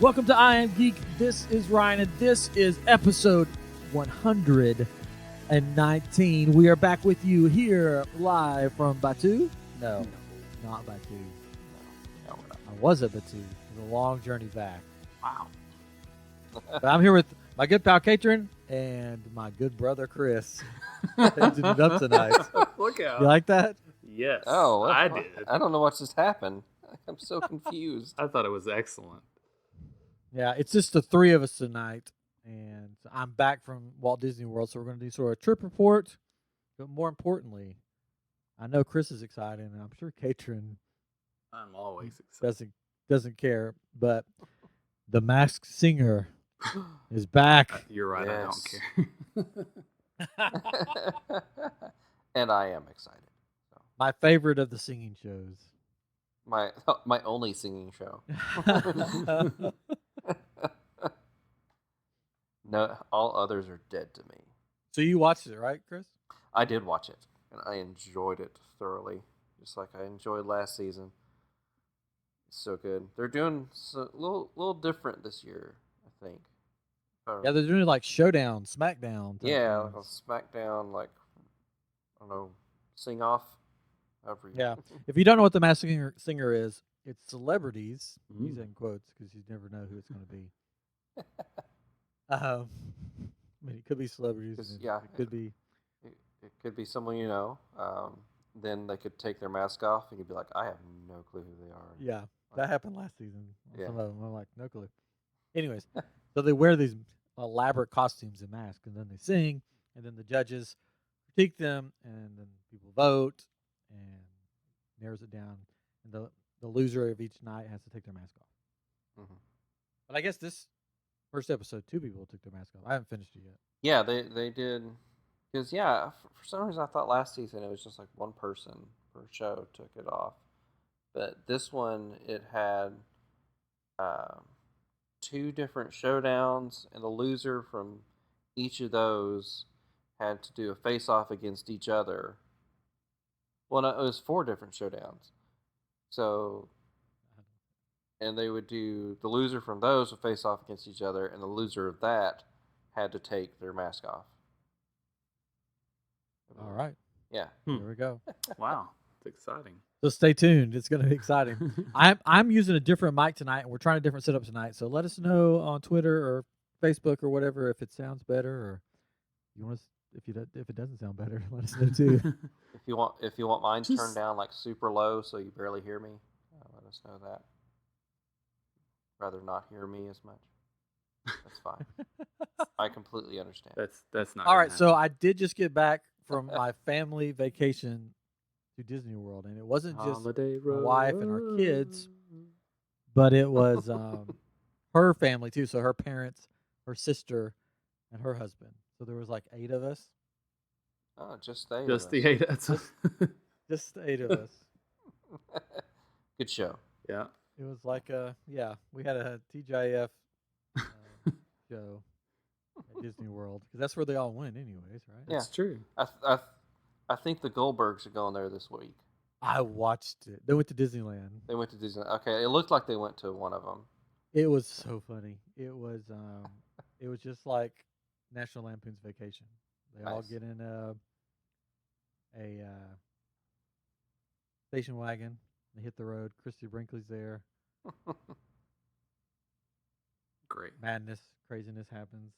Welcome to I Am Geek. This is Ryan, and this is episode 119. We are back with you here live from Batu. No, not Batu. No, we're not. I was at Batu. It was a long journey back. Wow. But I'm here with my good pal Katrin and my good brother Chris. Changing it up tonight. Look out. You like that? Yes. Oh, I did. I don't know what just happened. I'm so confused. I thought it was excellent. Yeah, it's just the three of us tonight. And I'm back from Walt Disney World, so we're going to do sort of a trip report. But more importantly, I know Chris is excited, and I'm sure Katrin I'm always excited. doesn't care. But the Masked Singer is back. You're right. Yes. I don't care. And I am excited. So, My favorite of the singing shows. my only singing show. No, all others are dead to me. So you watched it, right, Chris? I did watch it, and I enjoyed it thoroughly, just like I enjoyed last season. It's so good. They're doing a little different this year, I think. Yeah, they're doing like Showdown, Smackdown. type Yeah, like a things. SmackDown, like, I don't know, sing off. However you- Yeah. If you don't know what the Masked Singer is, it's celebrities. He's Mm. in quotes because you never know who it's going to be. I mean, it could be celebrities. 'Cause, and yeah, it could be. It could be someone you know. Then they could take their mask off, and you'd be like, I have no clue who they are. Yeah, that happened last season. On Yeah. Some of them, I'm like, no clue. Anyways, so they wear these elaborate costumes and masks, and then they sing, and then the judges critique them, and then people vote, and narrows it down. And the loser of each night has to take their mask off. Mhm. But I guess this first episode, 2 people took their mask off. I haven't finished it yet. Yeah, they did. Because, yeah, for some reason I thought last season it was just like one person per show took it off. But this one, it had 2 different showdowns, and the loser from each of those had to do a face-off against each other. Well, no, it was 4 different showdowns. So, and they would do, the loser from those would face off against each other, and the loser of that had to take their mask off. All right, Yeah. here we go. Wow. It's exciting. So stay tuned. It's going to be exciting. I'm using a different mic tonight, and we're trying a different setup tonight. So let us know on Twitter or Facebook or whatever if it sounds better, or you want us if it doesn't sound better, let us know too. If you want mine Just- turned down like super low so you barely hear me, let us know that. Rather not hear me as much. That's fine. I completely understand. That's not All gonna right, so happen. I did just get back from my family vacation to Disney World, and it wasn't just Holiday my wife and our kids, Road. but it was her family too. So her parents, her sister, and her husband. So there was like 8 of us. Oh, just stay. Just the with 8. That's Just 8 of us. us. Good show. yeah. It was like we had a TGIF show at Disney World because that's where they all went, anyways, right? Yeah. That's true. I think the Goldbergs are going there this week. I watched it. They went to Disneyland. They went to Disney. Okay, it looked like they went to one of them. It was so funny. It was just like National Lampoon's Vacation. They all Nice. get in a station wagon. They hit the road. Christy Brinkley's there. Great. Madness, craziness happens.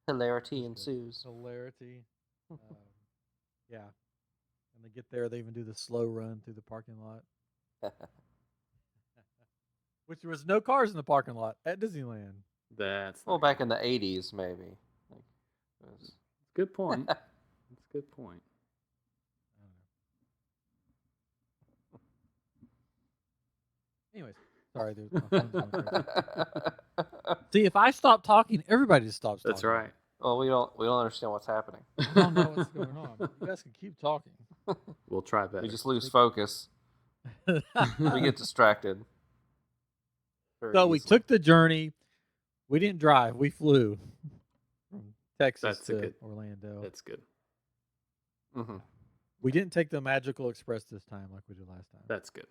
Hilarity It's good. ensues. Hilarity. Yeah. And they get there, they even do the slow run through the parking lot. Which there was no cars in the parking lot at Disneyland. That's Well, not back good. in the 80s, maybe. Like, it was- Good point. That's a good point. Anyways, sorry. There's my phone's going crazy. See, if I stop talking, everybody just stops talking. That's right. Well, we don't understand what's happening. I don't know what's going on. You guys can keep talking. We'll try better. We just lose focus. We get distracted. Very So we easily. took the journey. We didn't drive. We flew from Texas That's a to good- Orlando. That's good. Mhm. We didn't take the Magical Express this time like we did last time. That's good.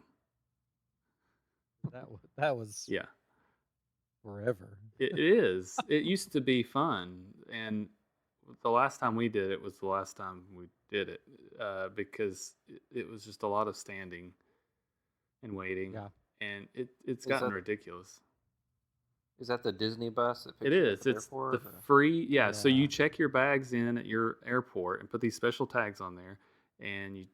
That was Yeah. forever. It is. It used to be fun, and the last time we did it was the last time we did it because it was just a lot of standing and waiting, Yeah. and it's Is gotten that ridiculous. is that the Disney bus that It picks you up is. at the It's the airport? Or? free. Yeah. So Yeah. you check your bags in at your airport and put these special tags on there, and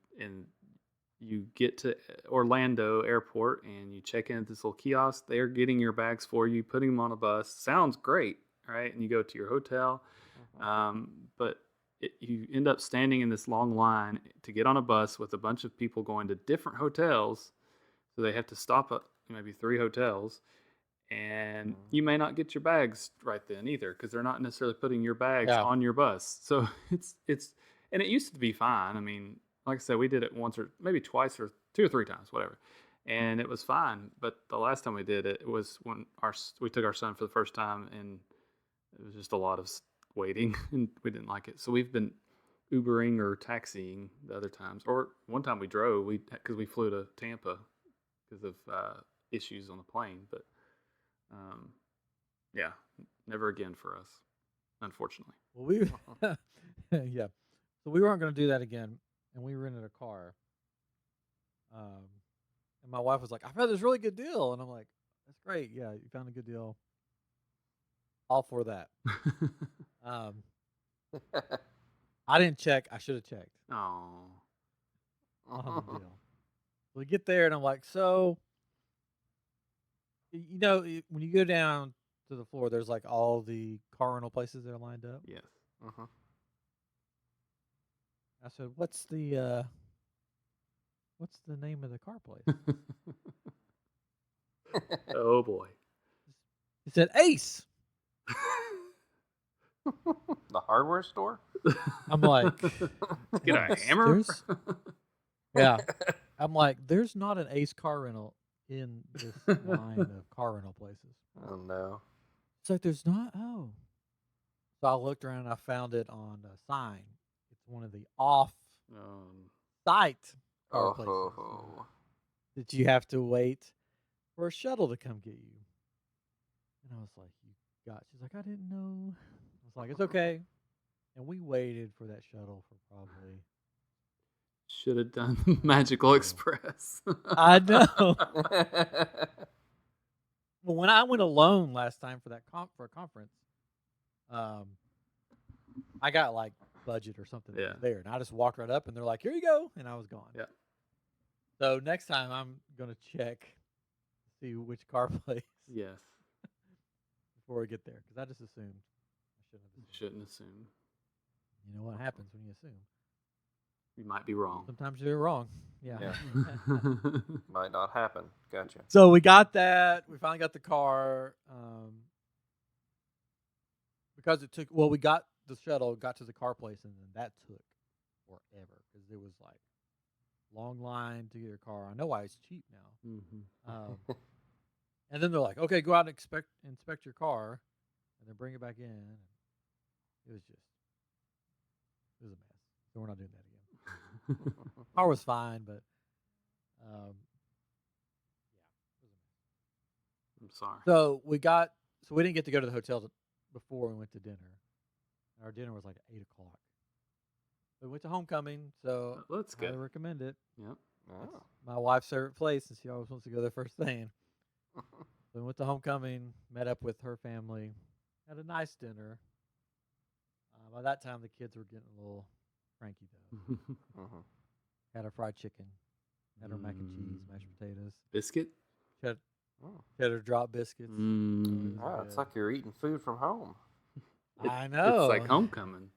you get to Orlando Airport and you check in at this little kiosk. They're getting your bags for you, putting them on a bus. Sounds great, right? And you go to your hotel, but you end up standing in this long line to get on a bus with a bunch of people going to different hotels. So they have to stop at maybe 3 hotels, and you may not get your bags right then either because they're not necessarily putting your bags Yeah. on your bus. So it's and it used to be fine. I mean, like I said, we did it once or maybe twice or 2 or 3 times, whatever, and it was fine. But the last time we did it, it was when we took our son for the first time, and it was just a lot of waiting, and we didn't like it. So we've been Ubering or taxiing the other times, or one time we drove because we flew to Tampa because of issues on the plane, but. Yeah, never again for us, unfortunately. Well, we yeah. So we weren't going to do that again, and we rented a car. And my wife was like, "I found this really good deal," and I'm like, "That's great. Yeah, you found a good deal. All for that." Um, I didn't check. I should have checked Oh, on the deal. We get there, and I'm like, "So, when you go down to the floor, there's like all the car rental places that are lined up." yes. I said, what's the name of the car place?" Oh boy. He said, "Ace." The hardware store? I'm like, Get a "Ace? hammer. There's-" Yeah. I'm like, there's not an Ace car rental in this line of car rental places. Oh no. It's like, there's not? Oh. So I looked around and I found it on a sign. It's one of the off-site car places Oh. that you have to wait for a shuttle to come get you. And I was like, she's like, "I didn't know." I was like, "It's okay." And we waited for that shuttle for probably. Should have done the Magical Express. I know. Well, when I went alone last time for that for a conference, I got like budget or something that Yeah. was there, and I just walked right up, and they're like, "Here you go," and I was gone. Yeah. So next time I'm gonna check, see which car place Yes. before we get there, because I just assumed I shouldn't have. Shouldn't assume. You know what happens when you assume? You might be wrong. Sometimes you're wrong. Yeah. Might not happen. Gotcha. So we got that. We finally got the car. Because it took. Well, we got the shuttle, got to the car place, and then that took forever because it was like long line to get your car. I know why it's cheap now. Mm-hmm. And then they're like, "Okay, go out and inspect your car, and then bring it back in." And it was a mess. So we're not doing that again. Car was fine, but yeah, it was a mess. I'm sorry. So we didn't get to go to the hotel before we went to dinner. Our dinner was like at 8:00. We went to Homecoming, so That's I good. recommend it. Yep. Oh. My wife's favorite place, and she always wants to go there first thing. So we went to Homecoming, met up with her family, had a nice dinner. By that time, the kids were getting a little cranky, though. Had our fried chicken, had our mac and cheese, mashed potatoes, Biscuit. cheddar drop biscuits. Wow, it's like you're eating food from home. I know. It's like Homecoming.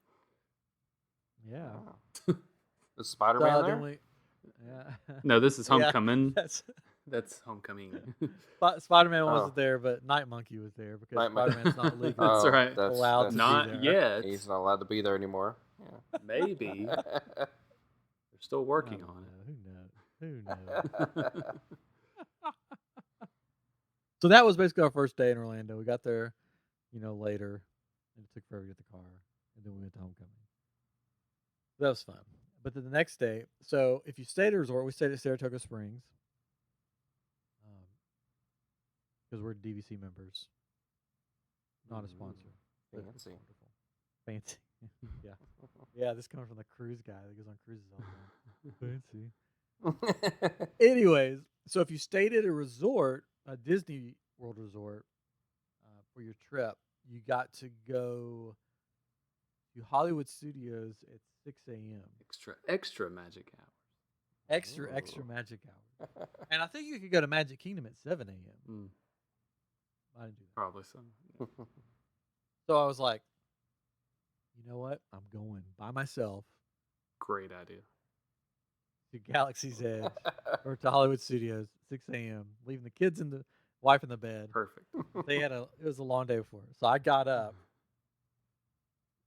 Yeah. Wow. Is Spider-Man there? Yeah. No, this is Homecoming. Yeah, That's Homecoming. Spider-Man wasn't there, but Night Monkey was there because Night Monkey. Spider-Man's not legally That's right. allowed to be Not there. yet. He's not allowed to be there anymore. Yeah. Maybe. They're still I working don't on know. Who knows? it. So that was basically our first day in Orlando. We got there, later, and it took forever to get the car, and then we went to Homecoming. That was fun. But then the next day, so if you stay at a resort, we stayed at Saratoga Springs because we're DVC members. Not a sponsor. but it's Fancy. wonderful. Fancy. Yeah. Yeah, this comes from the cruise guy that goes on cruises all the time. Fancy. Anyways, so if you stayed at a resort, a Disney World resort, for your trip, you got to go to Hollywood Studios at 6 a.m. Extra magic hours. Extra Ooh. magic hour. And I think you could go to Magic Kingdom at 7 a.m. Mm, I didn't do that. probably so. Yeah. So I was like, you know what? I'm going by myself Great idea. to Galaxy's Edge or to Hollywood Studios, 6 a.m., leaving the kids and the wife in the bed. Perfect. It was a long day before. So I got up.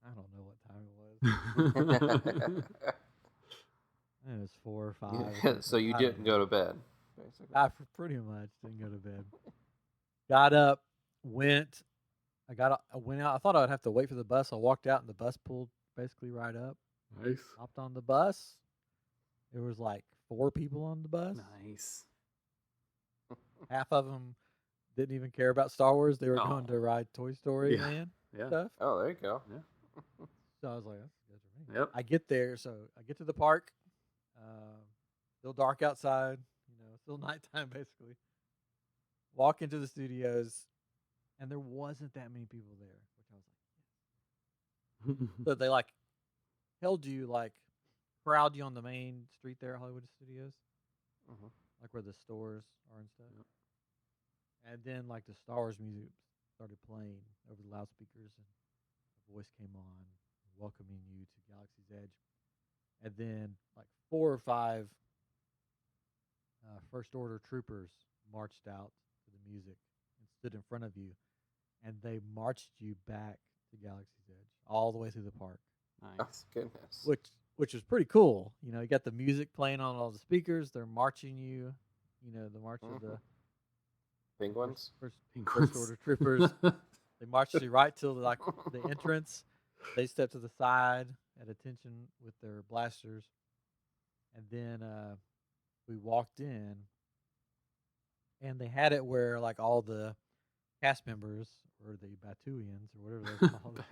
I don't know what time it was. I think it was 4 or 5. or so something. you I don't didn't know. go to bed, basically. I pretty much didn't go to bed. Got up, went. I went out. I thought I would have to wait for the bus. I walked out, and the bus pulled basically right up. Nice. Hopped on the bus. There was like 4 people on the bus. Nice. Half of them didn't even care about Star Wars. They were Oh. going to ride Toy Story Yeah. Land Yeah. stuff. Oh, there you go. Yeah. So I was like, that's good for me. Yep. I get there, so I get to the park. Still dark outside, still nighttime basically. Walk into the studios, and there wasn't that many people there, which I was like, so they like held you, like crowd you on the main street there at Hollywood Studios, Mhm. like where the stores are and stuff. Yep. And then like the Star Wars music started playing over the loudspeakers, and a voice came on welcoming you to Galaxy's Edge. And then like 4 or 5 First Order troopers marched out to the music and stood in front of you, and they marched you back to Galaxy's Edge all the way through the park, Oh, Nice. goodness. which was pretty cool. You got the music playing on all the speakers. They're marching you. The march of the Penguins? First Penguins. Order troopers. They marched you right till the entrance. They stepped to the side at attention with their blasters, and then we walked in, and they had it where like all the cast members or the Batuians or whatever they're called.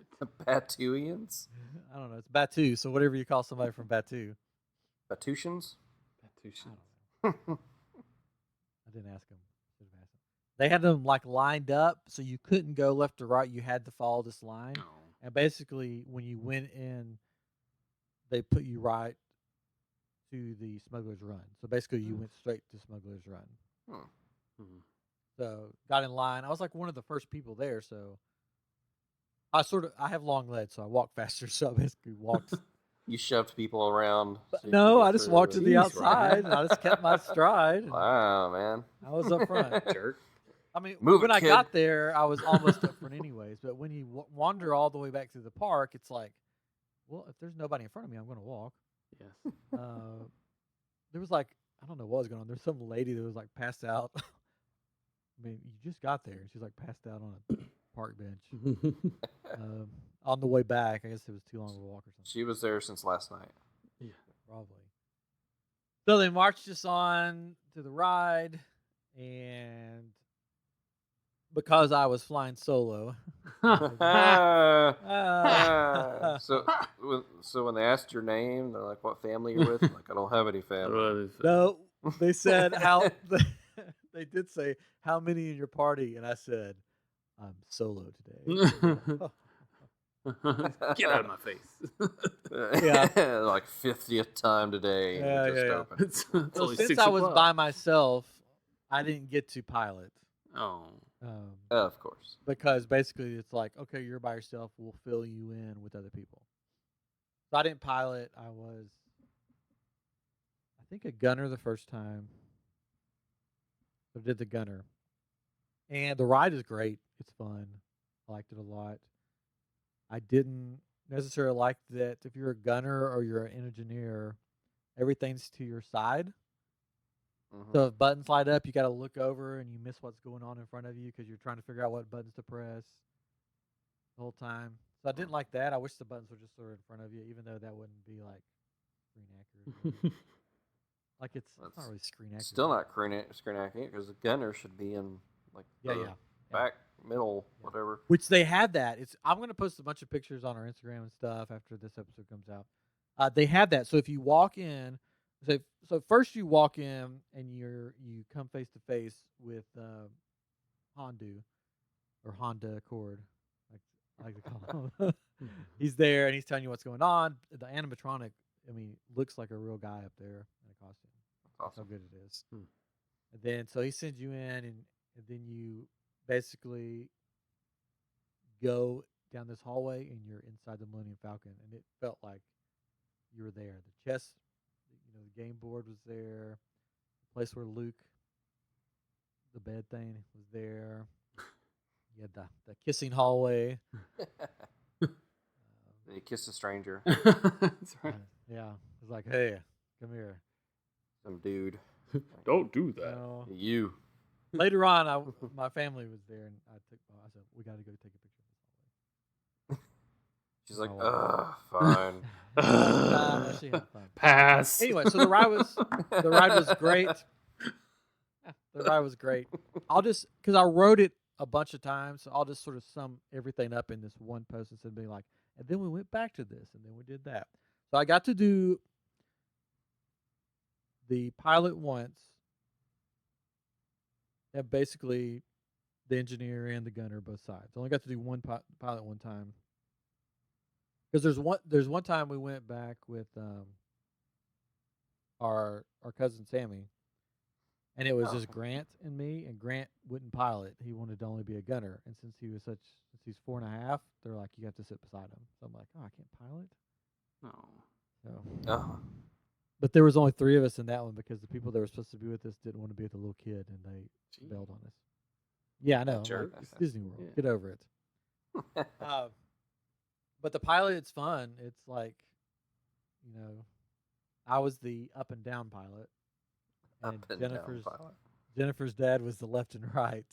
Batuians? I don't know. It's Batu, so whatever you call somebody from Batu. Batusians? I don't know. I didn't ask them. Should have asked them. They had them like lined up, so you couldn't go left or right. You had to follow this line. Oh. And basically, when you went in, they put you right to the Smuggler's Run. So basically, you went straight to Smuggler's Run. Mhm. So got in line. I was like one of the first people there, so I have long legs, so I walk faster. So I basically walked. You shoved people around. so you No, could I get just through walked to the Jeez, outside, and I just kept my stride. And Wow, man. I was up front. Jerk. I mean, Move when it, I kid. got there, I was almost up front anyways. But when you wander all the way back through the park, it's like, well, if there's nobody in front of me, I'm going to walk. Yes. There was like, I don't know what was going on. There's some lady that was like passed out. I mean, you just got there, and she's like passed out on a park bench. On the way back, I guess it was too long of a walk or something. She was there since last night. Yeah. Probably. So they marched us on to the ride, and because I was flying solo, So when they asked your name, they're like, "What family you're with?" I'm like, I don't have any family. no, they said how they did say how many in your party, and I said I'm solo today. Get out of my face. Yeah. Like 50th time today. Yeah, we just yeah. opened. It's So only since 6 I was o'clock. by myself, I didn't get to pilot. Oh. Of course. Because basically it's like, okay, you're by yourself. We'll fill you in with other people. So I didn't pilot. I was, I think, a gunner the first time. So I did the gunner. And the ride is great. It's fun. I liked it a lot. I didn't necessarily like that if you're a gunner or you're an engineer, everything's to your side. Mhm. So if buttons light up, you got to look over and you miss what's going on in front of you because you're trying to figure out what buttons to press the whole time. So I didn't like that. I wish the buttons were just sort of in front of you, even though that wouldn't be like screen accurate. Like it's not really screen accurate. Still not screen accurate because the gunner should be in like Yeah, the yeah. back middle, whatever. Which they had that. I'm gonna post a bunch of pictures on our Instagram and stuff after this episode comes out. They had that. So if you walk in, so first you walk in and you come face to face with Honda Accord, like I like to call him. He's there and he's telling you what's going on. The animatronic, I mean, looks like a real guy up there in a costume. That's how good it is. And then so he sends you in, and then you basically go down this hallway and you're inside the Millennium Falcon, and it felt like you were there. The chess, the game board was there. The place where Luke, the bed thing, was there. You had the kissing hallway. You kiss a stranger. That's right. Yeah, it was like, hey, come here. Some dude. Don't do that. No. You. Later on, my family was there, and I said, we got to go take a picture of this hallway. She's like, Oh. fine. No, she had fun. Pass. Anyway, so the ride was great. The ride was great. Because I wrote it a bunch of times, so I'll just sort of sum everything up in this one post instead of being like, and then we went back to this, and then we did that. So I got to do the pilot once, and basically the engineer and the gunner both sides. I only got to do one pilot one time. Because there's one time we went back with our cousin Sammy, and it was just Grant and me, and Grant wouldn't pilot. He wanted to only be a gunner, and since he's 4.5, they're like, you have to sit beside him. So I'm like, oh, I can't pilot. No. So, Oh. but there was only 3 of us in that one because the people that were supposed to be with us didn't want to be with the little kid, and they bailed on us. Yeah, I know. Like, it's Disney World. Yeah. Get over it. But the pilot, it's fun. It's like, I was the up and down pilot, and Up and down pilot. Jennifer's dad was the left and right.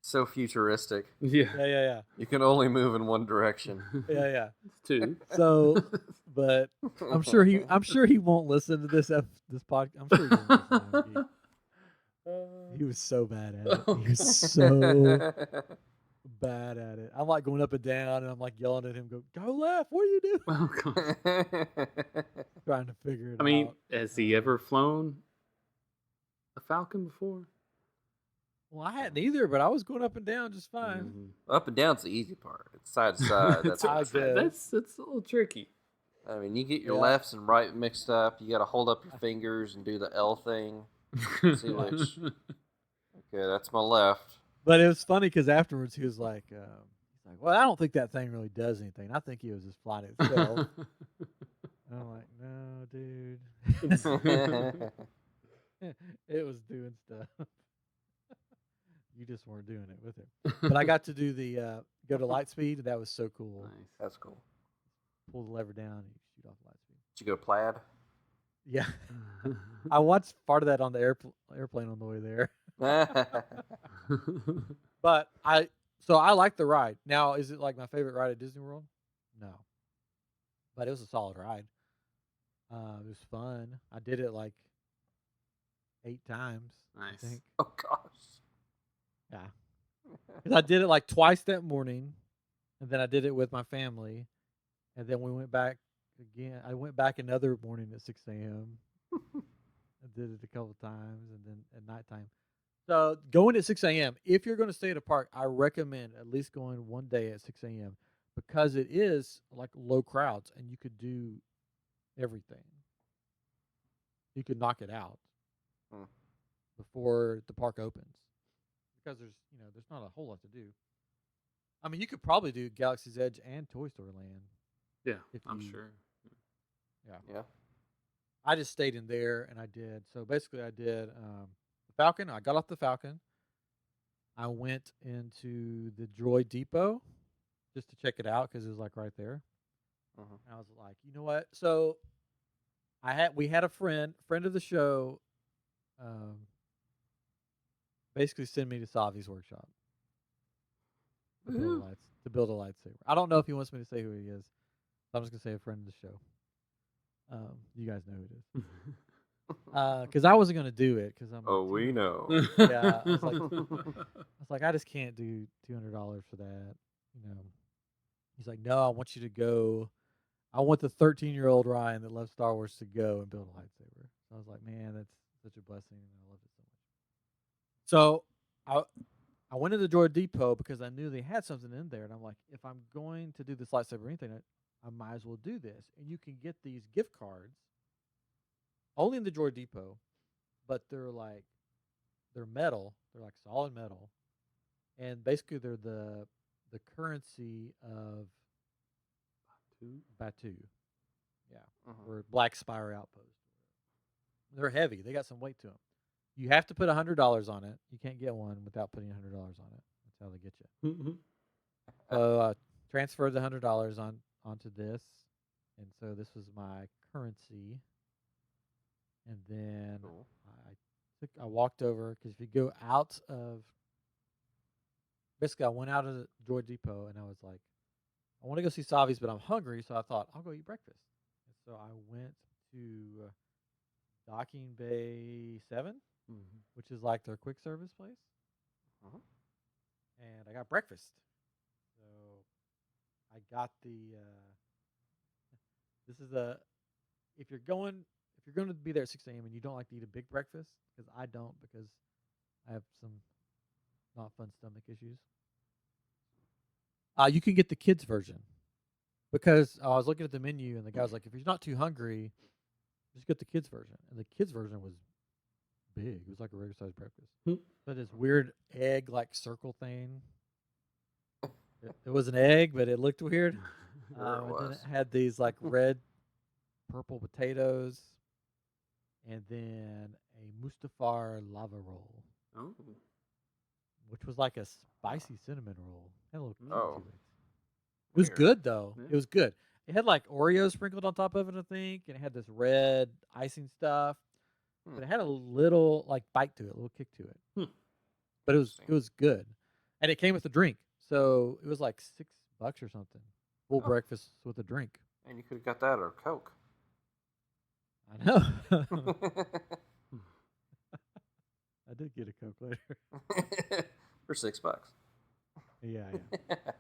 So futuristic. Yeah. Yeah. You can only move in one direction. Yeah. It's 2. So, but I'm sure he won't listen to this podcast. I'm sure he won't listen to it. He was so bad at it. He was so bad at it. I'm like going up and down, and I'm like yelling at him, go left. What are you doing? Oh, God. Trying to figure it out. I mean, has he ever flown a Falcon before? Well, I hadn't either, but I was going up and down just fine. Mm-hmm. Up and down's the easy part. It's side to side. That's I guess. That's a little tricky. I mean, you get your lefts and right mixed up. You got to hold up your fingers and do the L thing. See which. Okay, that's my left. But it was funny because afterwards he was like, well, I don't think that thing really does anything. I think it was just flying itself. And I'm like, no, dude. It was doing stuff. You just weren't doing it with it. But I got to do the go to light speed. That was so cool. Nice. That's cool. Pull the lever down and you shoot off light speed. Did you go plaid? Yeah. I watched part of that on the airplane on the way there. But I like the ride. Now, is it like my favorite ride at Disney World? No. But it was a solid ride. It was fun. I did it like 8 times. Nice. I think. Oh, gosh. Yeah. Because I did it like twice that morning, and then I did it with my family, and then we went back again. I went back another morning at 6 a.m. I did it a couple times, and then at nighttime. So going at 6 a.m., if you're going to stay at a park, I recommend at least going one day at 6 a.m. because it is like low crowds, and you could do everything. You could knock it out before the park opens. Because there's not a whole lot to do. I mean, you could probably do Galaxy's Edge and Toy Story Land. Yeah, I'm sure. Yeah. I just stayed in there and I did. So basically, I did the Falcon. I got off the Falcon. I went into the Droid Depot just to check it out because it was like right there. And I was like, you know what? So we had a friend of the show. Basically send me to Savi's workshop to build a lightsaber. I don't know if he wants me to say who he is. So I'm just going to say a friend of the show. You guys know who it is. Because I wasn't going to do it. Cause I'm we know. Yeah. I was was like, I just can't do $200 for that. He's like, no, I want you to go. I want the 13-year-old Ryan that loves Star Wars to go and build a lightsaber. So I was like, man, that's such a blessing, and I loved it so much. So I went to the Droid Depot because I knew they had something in there, and I'm like, if I'm going to do this lightsaber or anything, I might as well do this. And you can get these gift cards only in the Droid Depot, but they're metal. They're like solid metal, and basically they're the currency of Batu. Yeah, or Black Spire Outpost. They're heavy. They got some weight to them. You have to put $100 on it. You can't get one without putting $100 on it. That's how they get you. So I transferred the $100 onto this, and so this was my currency. And then I walked over because if you go out of, basically I went out of the Droid Depot and I was like, I want to go see Savi's, but I'm hungry, so I thought I'll go eat breakfast. And so I went to Docking Bay 7, which is like their quick service place, and I got breakfast. So I got the. This is if you're going to be there at 6 a.m. and you don't like to eat a big breakfast, because I don't, because I have some not fun stomach issues. You can get the kids version, because I was looking at the menu and the guy was like, if you're not too hungry, just get the kids version. And the kids version was big. It was like a regular sized breakfast. But this weird egg like circle thing. It was an egg, but it looked weird. And then it had these like red, purple potatoes, and then a Mustafar lava roll. Oh. Which was like a spicy cinnamon roll. Had a little kick to it. It was Weird. good though. Yeah. It was good. It had like Oreos sprinkled on top of it, I think, and it had this red icing stuff. But it had a little like bite to it, a little kick to it. But it was good, and it came with a drink, so it was like $6 or something. Full breakfast with a drink. And you could have got that or Coke. I know. I did get a Coke later. For $6. Yeah.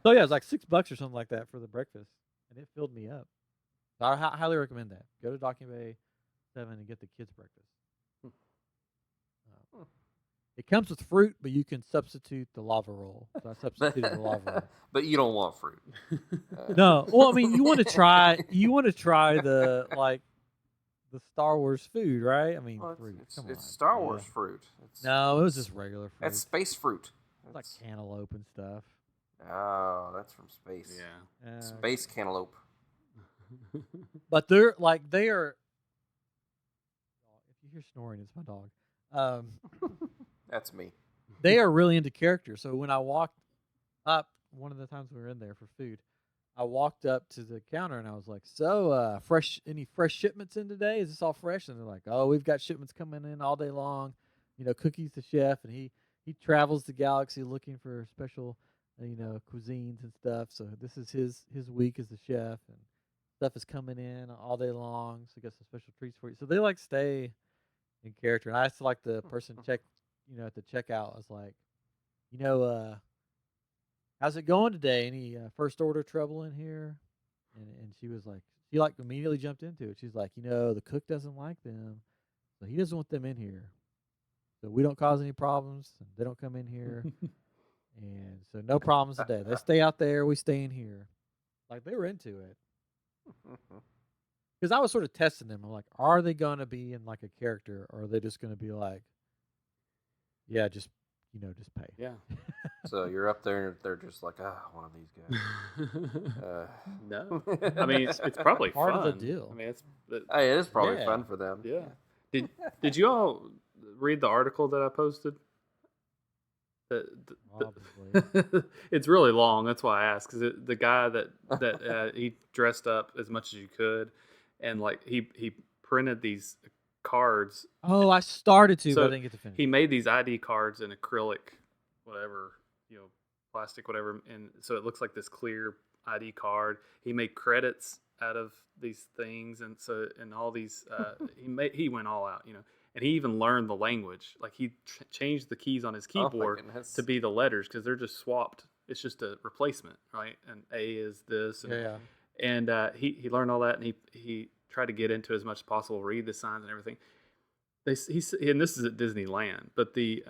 So yeah, it was like $6 or something like that for the breakfast, and it filled me up. So I highly recommend that. Go to Docking Bay 7 and get the kids' breakfast. It comes with fruit, but you can substitute the lava roll. So I substituted the lava roll. But you don't want fruit. No, well, I mean, you want to try the the Star Wars food, right? I mean, fruit. It's Star Wars fruit. No, it was just regular fruit. That's space fruit. It's like cantaloupe and stuff. Oh, that's from space. Yeah. Space cantaloupe. But they are. If you hear snoring, it's my dog. That's me. They are really into character. So when I walked up, one of the times we were in there for food, I walked up to the counter and I was like, "So, any fresh shipments in today? Is this all fresh?" And they're like, "Oh, we've got shipments coming in all day long. Cookie's the chef, and he travels the galaxy looking for special, cuisines and stuff. So this is his week as the chef, and stuff is coming in all day long. So we got some special treats for you." So they stay in character. And I asked like the person at the checkout, I was like, how's it going today? Any first order trouble in here? And she was like, she immediately jumped into it. She's like, the cook doesn't like them, so he doesn't want them in here. So we don't cause any problems. And they don't come in here. And so no problems today. They stay out there. We stay in here. Like they were into it. Because I was sort of testing them. I'm like, are they going to be in like a character, or are they just going to be like, yeah, just pay. Yeah. So you're up there and they're just like, one of these guys. No. I mean, it's probably part fun. of the deal. I mean, Hey, it is probably Yeah. fun for them. Yeah. Did you all read the article that I posted? Probably. It's really long. That's why I asked. Because the guy that he dressed up as much as you could, and like he printed these cards. Oh, I started to, So but I didn't get to finish. He made these ID cards in acrylic, whatever, plastic, whatever, and so it looks like this clear ID card. He made credits out of these things, and all these he went all out, and he even learned the language. Like he changed the keys on his Oh my keyboard goodness. to be the letters because they're just swapped. It's just a replacement, right? And A is this, Yeah. and he learned all that, and he tried to get into it as much as possible, read the signs and everything. And this is at Disneyland, but the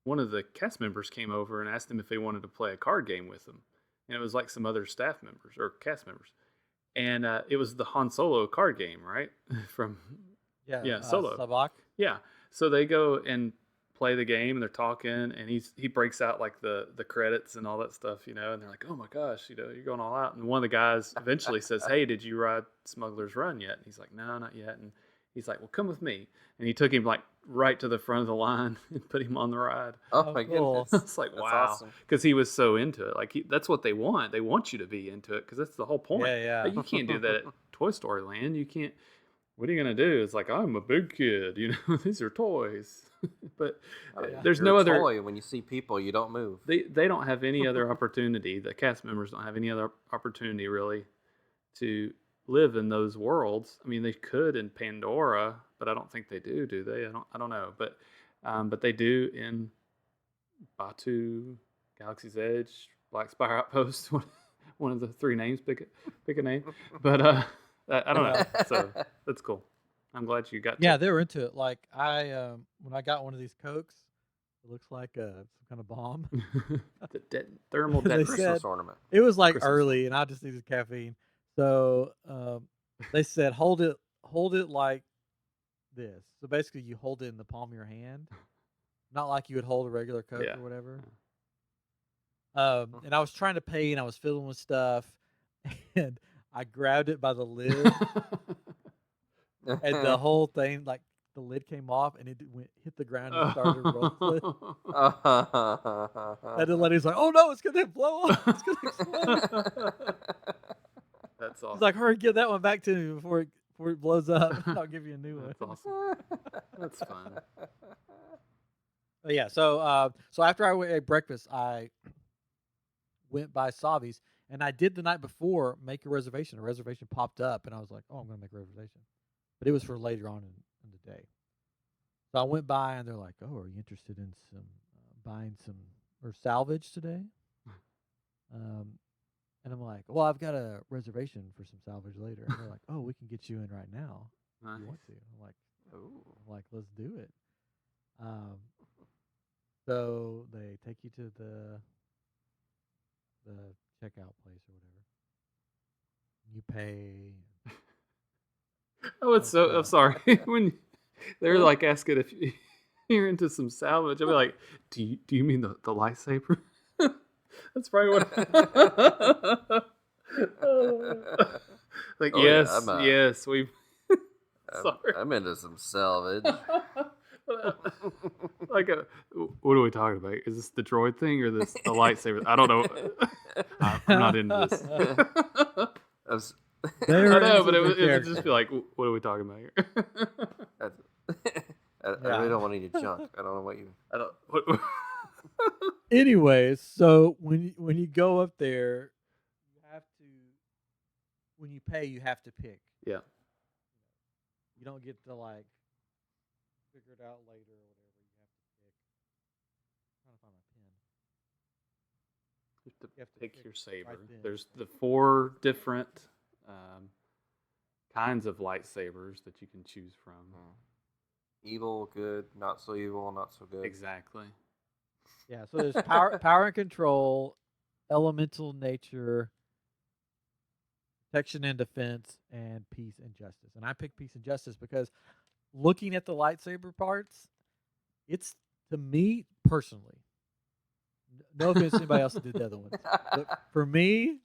one of the cast members came over and asked him if they wanted to play a card game with him, and it was like some other staff members or cast members, and it was the Han Solo card game, right? From Solo. Sabak. Yeah, so they go and play the game, and they're talking, and he breaks out like the credits and all that stuff, and they're like, oh my gosh, you're going all out. And one of the guys eventually says, hey, did you ride Smuggler's Run yet? And he's like, no, not yet. And he's like, well, come with me. And he took him like right to the front of the line and put him on the ride. Oh my cool. goodness. It's like, That's wow. awesome. Because he was so into it. Like, that's what they want. They want you to be into it because that's the whole point. Yeah. Like, you can't do that at Toy Story Land. You can't. What are you going to do? It's like, I'm a big kid. These are toys. But there's You're no a other. toy. When you see people, you don't move. They don't have any other opportunity. The cast members don't have any other opportunity really to live in those worlds. I mean, they could in Pandora, but I don't think they do they? I don't know. But they do in Batu, Galaxy's Edge, Black Spire Outpost. One of the three names. Pick a name. But I don't know. So that's cool. I'm glad you got. Yeah, they were into it. Like when I got one of these Cokes, it looks like some kind of bomb. The thermal They detonation. said- Christmas ornament. It was like Christmas. early, and I just needed caffeine. So they said, hold it like this. So basically, you hold it in the palm of your hand, not like you would hold a regular Coke Yeah. or whatever. And I was trying to pay, and I was fiddling with stuff, and I grabbed it by the lid, and the whole thing, like the lid came off, and it hit the ground and started rolling. And the lady's like, "Oh no, it's gonna blow up! It's gonna explode!" That's awesome. He's like, "Hurry, give that one back to me before it blows up. I'll give you a new one." That's awesome. That's fun. But yeah, so after I ate breakfast, I went by Savi's, and I did the night before make a reservation. A reservation popped up, and I was like, "Oh, I'm gonna make a reservation," but it was for later on in the day. So I went by, and they're like, "Oh, are you interested in some buying some or salvage today?" And I'm like, "Well, I've got a reservation for some salvage later." And they're like, "Oh, we can get you in right now if Nice. you want to." Ooh. I'm like, "Let's do it." So they take you to the checkout place or whatever. You pay. Oh, it's so. I'm Okay. sorry. When they're like asking if you're into some salvage, I'll be like, "Do you mean the lightsaber?" That's probably what. Like, Oh, yeah, yes, I'm, yes, we. Sorry. I'm into some salvage. Like, what are we talking about? Is this the droid thing or the lightsaber? I don't know. I'm not into this. I was- They're I know, into but the it would character. just be like, what are we talking about here? I really don't want any junk. I don't know what you. I don't. What, Anyways, so when you go up there, you have to. When you pay, you have to pick. yeah. You don't get to like figure it out later or whatever. You have to pick. I'm trying to find my pen. You have to You have to pick pick your saber. right then. There's the 4 different kinds of lightsabers that you can choose from. Evil, good, not so evil, not so good. Exactly. Yeah, so there's power and control, elemental nature, protection and defense, and peace and justice. And I picked peace and justice because looking at the lightsaber parts, it's, to me personally, no offense to anybody else that did the other ones, but for me,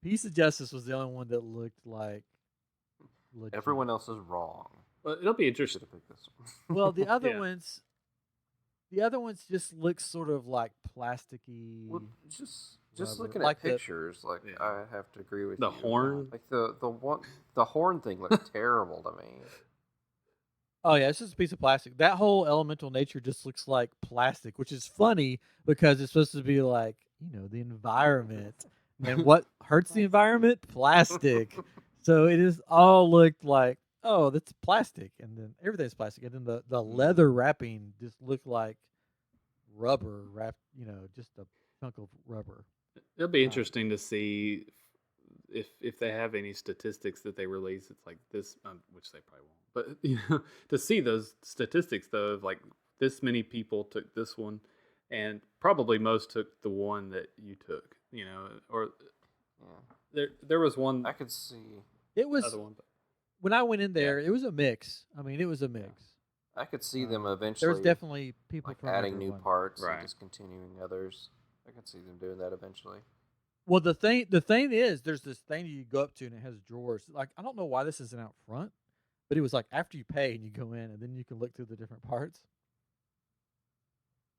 peace and justice was the only one that looked like legit. Everyone else is wrong. Well, it'll be You interesting. should have picked this one. Well, the other Yeah. ones, the other ones just look sort of like plasticky. Well, just Whatever. looking Like at the- pictures, like Yeah. I have to agree with The you. horn? Like the horn thing looks terrible to me. Oh yeah, it's just a piece of plastic. That whole elemental nature just looks like plastic, which is funny because it's supposed to be like, the environment And what hurts the environment? Plastic. So it is all looked like, oh, that's plastic, and then everything's plastic, and then the leather wrapping just looked like rubber wrapped, just a chunk of rubber. It'll be Uh, interesting to see if they have any statistics that they release. It's like this, which they probably won't. But to see those statistics though, of like this many people took this one, and probably most took the one that you took. Or Yeah, there was one I could see. it was other one, but when I went in yeah, there, it was a mix. I mean, it was a mix. I could see them There was eventually definitely people like from adding new everyone. parts and right. discontinuing others. I could see them doing that eventually. Well, the thing is, there's this thing you go up to, and it has drawers. Like, I don't know why this isn't out front, but it was like after you pay and you go in, and then you can look through the different parts.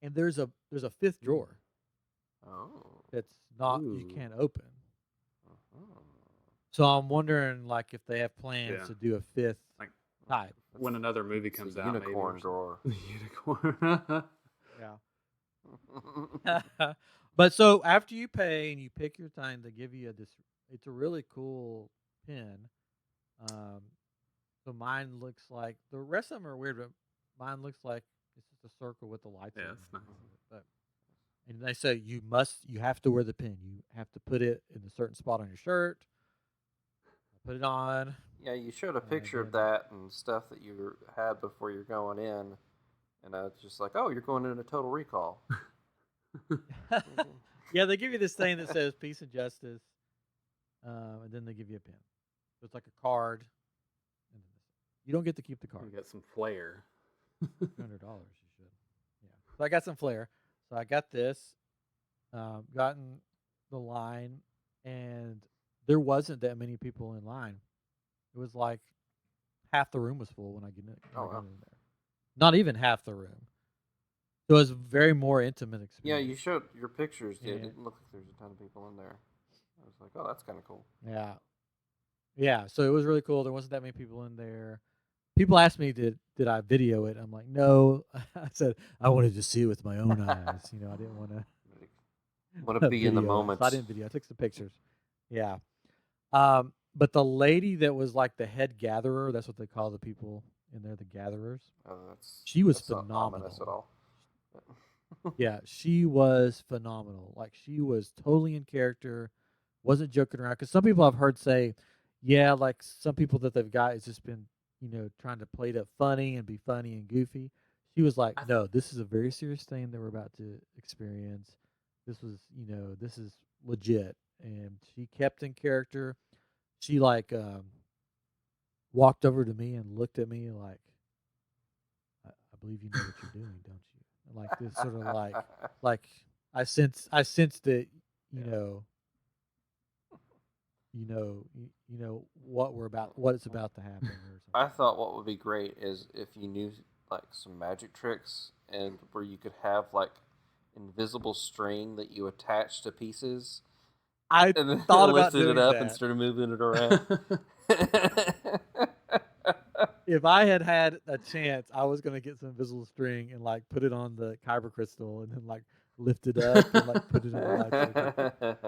And there's a fifth drawer Oh. that's not you Ooh. can't open. Uh-huh. So I'm wondering, like, if they have plans Yeah. to do a fifth Like type. when another movie It's a comes out, maybe, or unicorn something. drawer. Unicorn. Yeah. But so after you pay and you pick your time, they give you it's a really cool pin. Um, so mine looks like the rest of them are weird, but mine looks like it's just a circle with the lights. Yeah, on it's it. nice. But and they say you have to wear the pin. You have to put it in a certain spot on your shirt. Put it on. Yeah, you showed a picture of then that and stuff that you had before you're going in, and I was just like, "Oh, you're going in a Total Recall." yeah, they give you this thing that says peace and justice, and then they give you a pin. So it's like a card. And you don't get to keep the card. You got some flair. $200. You should. Yeah. So I got some flair. So I got this. Gotten the line, and there wasn't that many people in line. It was like half the room was full when I get in, Oh, when I got wow. in there. Not even half the room. So it was a very more intimate Yeah, experience. you showed your pictures. It Yeah. didn't look like there was a ton of people in there. I was like, "Oh, that's kind of cool." Yeah. Yeah. So it was really cool. There wasn't that many people in there. People asked me, did I video it? I'm like, no. I said I wanted to see it with my own eyes. I didn't want to Want to be in the video it. moment. So I didn't video. I took some pictures. Yeah. But the lady that was like the head gatherer, that's what they call the people in there, the gatherers. Oh, She was that's not ominous at phenomenal. all. Yeah, she was phenomenal. Like, she was totally in character, wasn't joking around. Because some people I've heard say, yeah, like some people that they've got has just been, trying to play it up funny and be funny and goofy. She was like, no, this is a very serious thing that we're about to experience. This is legit. And she kept in character. She like walked over to me and looked at me like, I believe you know what you're doing, don't you? And like this sort of like I sense that you Yeah. know what it's about to happen or I something. thought what would be great is if you knew like some magic tricks and where you could have like invisible string that you attach to pieces I and then thought about lifted it doing up and that. started moving it around. If I had had a chance, I was gonna get some invisible string and like put it on the kyber crystal and then like lift it up and like put it in the lightsaber.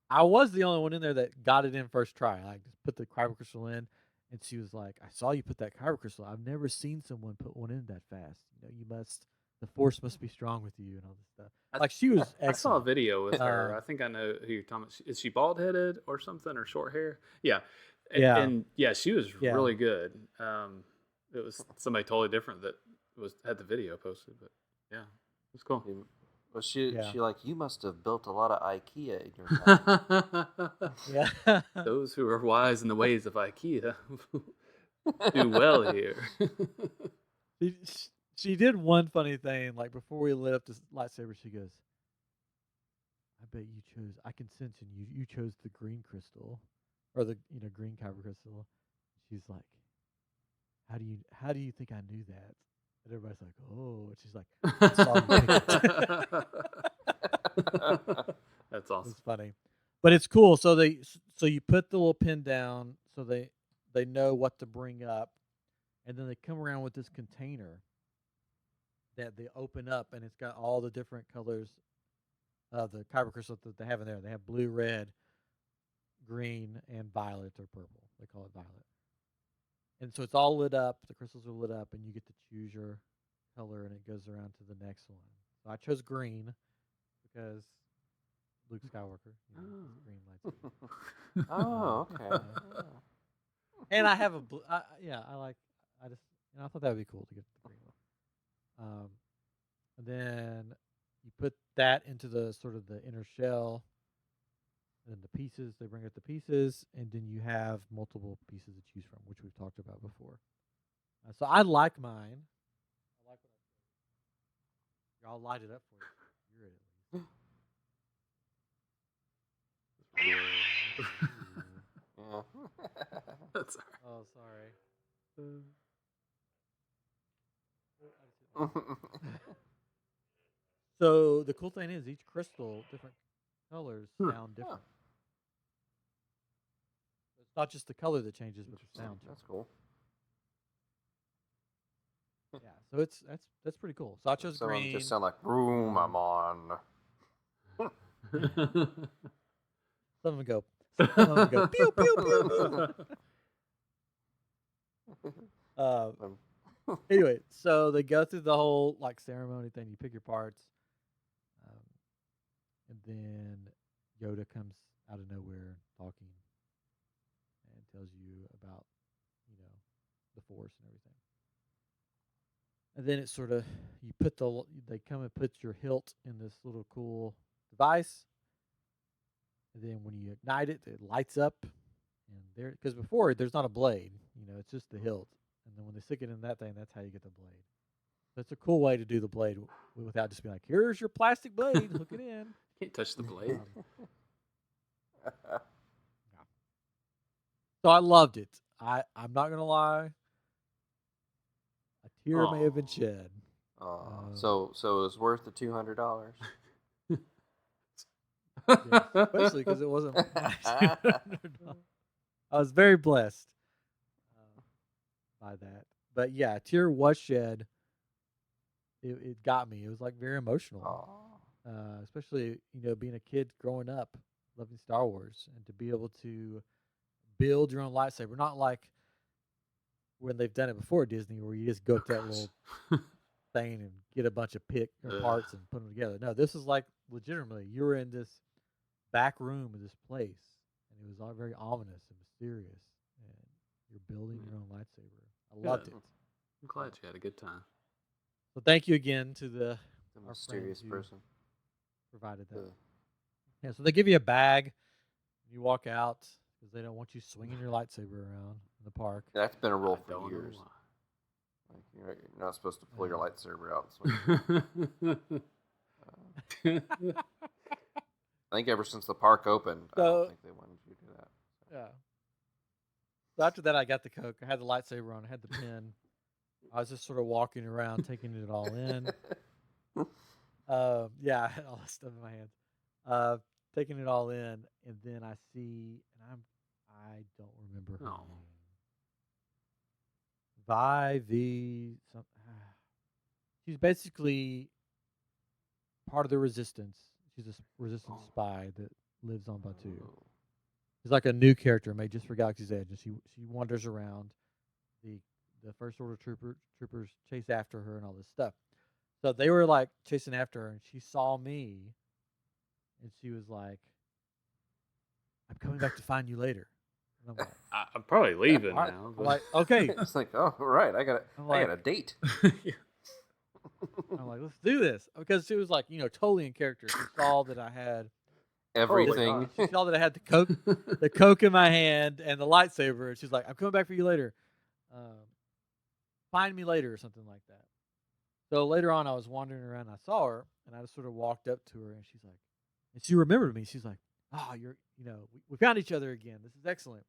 I was the only one in there that got it in first try. I just put the kyber crystal in, and she was like, "I saw you put that kyber crystal. I've never seen someone put one in that fast. The force must be strong with you, and all this stuff." I, Like, she was I saw a excellent. video with her. Uh, I think I know who you're talking about. Is she bald headed or something, or short hair? Yeah, yeah, and yeah, she was yeah. really good. It was somebody totally different that had the video posted, but yeah, it was cool. Was she Yeah. like, you must have built a lot of IKEA in your time? Yeah. Those who are wise in the ways of IKEA do well here. she, she did one funny thing. Like, before we lit up this lightsaber, she goes, "I bet you chose. I can sense in you. You chose the green crystal, or the green kyber crystal." She's like, How do you think I knew that?" And everybody's like, "Oh," and she's like, "I saw you pick it." That's awesome. It's funny, but it's cool. So you put the little pin down, so they know what to bring up, and then they come around with this container that they open up, and it's got all the different colors of the kyber crystal that they have in there. They have blue, red, green, and violet or purple. They call it violet. And so it's all lit up. The crystals are lit up, and you get to choose your color, and it goes around to the next one. So I chose green because Luke Skywalker, green lightsaber. Oh, okay. Uh, and I have a blue. I just, I thought that would be cool to get the green one. And then you put that into the sort of the inner shell, and then the pieces. They bring out the pieces, and then you have multiple pieces to choose from, which we've talked about before. So I like mine. I like what I. I'll light it up for you. You're it at least. Yeah. That's all Oh, sorry. So the cool thing is each crystal, different colors sound different. It's not just the color that changes, but the sound. That's cool. Yeah, so that's pretty cool. So I chose Some of them green. just sound like "Room I'm on." Some of them go. Some of them go pew pew pew. Anyway, so they go through the whole like ceremony thing. You pick your parts, and then Yoda comes out of nowhere talking and tells you about the Force and everything. And then it's sort of they come and put your hilt in this little cool device, and then when you ignite it, it lights up, and because before there's not a blade, it's just the hilt, and then when they stick it in that thing, that's how you get the blade. So it's a cool way to do the blade without just being like, here's your plastic blade, hook it in. Can't touch the blade. Yeah. So I loved it. I'm not gonna lie. A tear may have been shed. So it was worth the $200. Yes, especially because it wasn't. I was very blessed by that. But yeah, a tear was shed. It got me. It was like very emotional, especially being a kid growing up, loving Star Wars, and to be able to build your own lightsaber. Not like when they've done it before at Disney, where you just go up that little thing and get a bunch of parts and put them together. No, this is like legitimately you were in this back room of this place, and it was all very ominous and mysterious, and you're building your own lightsaber. I loved it. I'm glad you had a good time. So thank you again to the mysterious person provided that. Yeah, so they give you a bag. You walk out because they don't want you swinging your lightsaber around in the park. That's been a rule for years. Like you're not supposed to pull your lightsaber out. I think ever since the park opened, I don't think they wanted you to do that. Yeah. So after that, I got the Coke. I had the lightsaber on. I had the pen. I was just sort of walking around, taking it all in. Yeah, I had all this stuff in my hands. Taking it all in, and then I see, and I don't remember her name. She's basically part of the Resistance. She's a Resistance spy that lives on Batuu. She's like a new character made just for Galaxy's Edge, and she wanders around. The First Order troopers chase after her and all this stuff. So they were like chasing after her, and she saw me, and she was like, "I'm coming back to find you later." And I'm like, I'm probably leaving now. I'm like, okay. It's like, oh, right, I got a date. I'm like, let's do this, because she was like, totally in character. She saw that I had everything. She saw that I had the Coke in my hand and the lightsaber, and she's like, "I'm coming back for you later. Find me later," or something like that. So later on, I was wandering around, and I saw her, and I just sort of walked up to her, and she's like, and she remembered me. She's like, "Oh, we found each other again. This is excellent."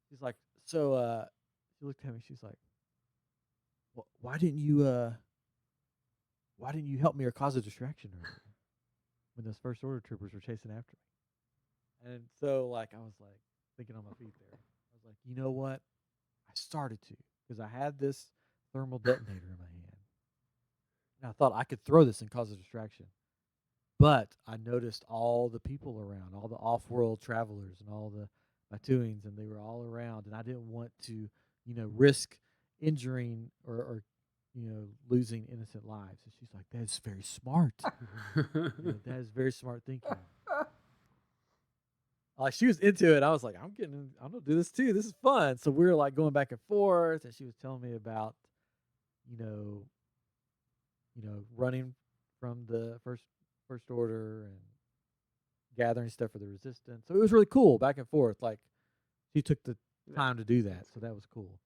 She's like, so she looked at me. She's like, "Well, why didn't you help me or cause a distraction earlier when those First Order troopers were chasing after me?" And so, like, I was like thinking on my feet there. I was like, you know what? I started to, because I had this thermal detonator in my hand, and I thought I could throw this and cause a distraction. But I noticed all the people around, all the off-world travelers, and all the Batuins, and they were all around, and I didn't want to, risk injuring or losing innocent lives. And she's like, "That is very smart. That is very smart thinking." Like she was into it. I was like, I'm gonna do this too. This is fun. So we were like going back and forth, and she was telling me about, you know, running from the first order and gathering stuff for the resistance. So it was really cool back and forth. Like she took the time to do that, so that was cool.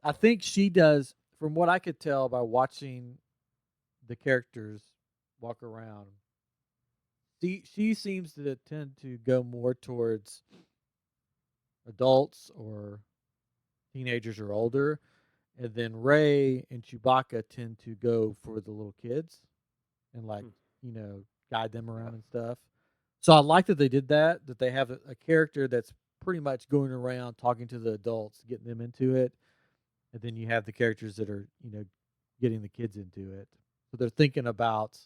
I think she does, from what I could tell by watching the characters walk around. She seems to tend to go more towards adults or teenagers or older, and then Ray and Chewbacca tend to go for the little kids and guide them around and stuff. So I like that they did that. That they have a character that's pretty much going around talking to the adults, getting them into it, and then you have the characters that are getting the kids into it. So they're thinking about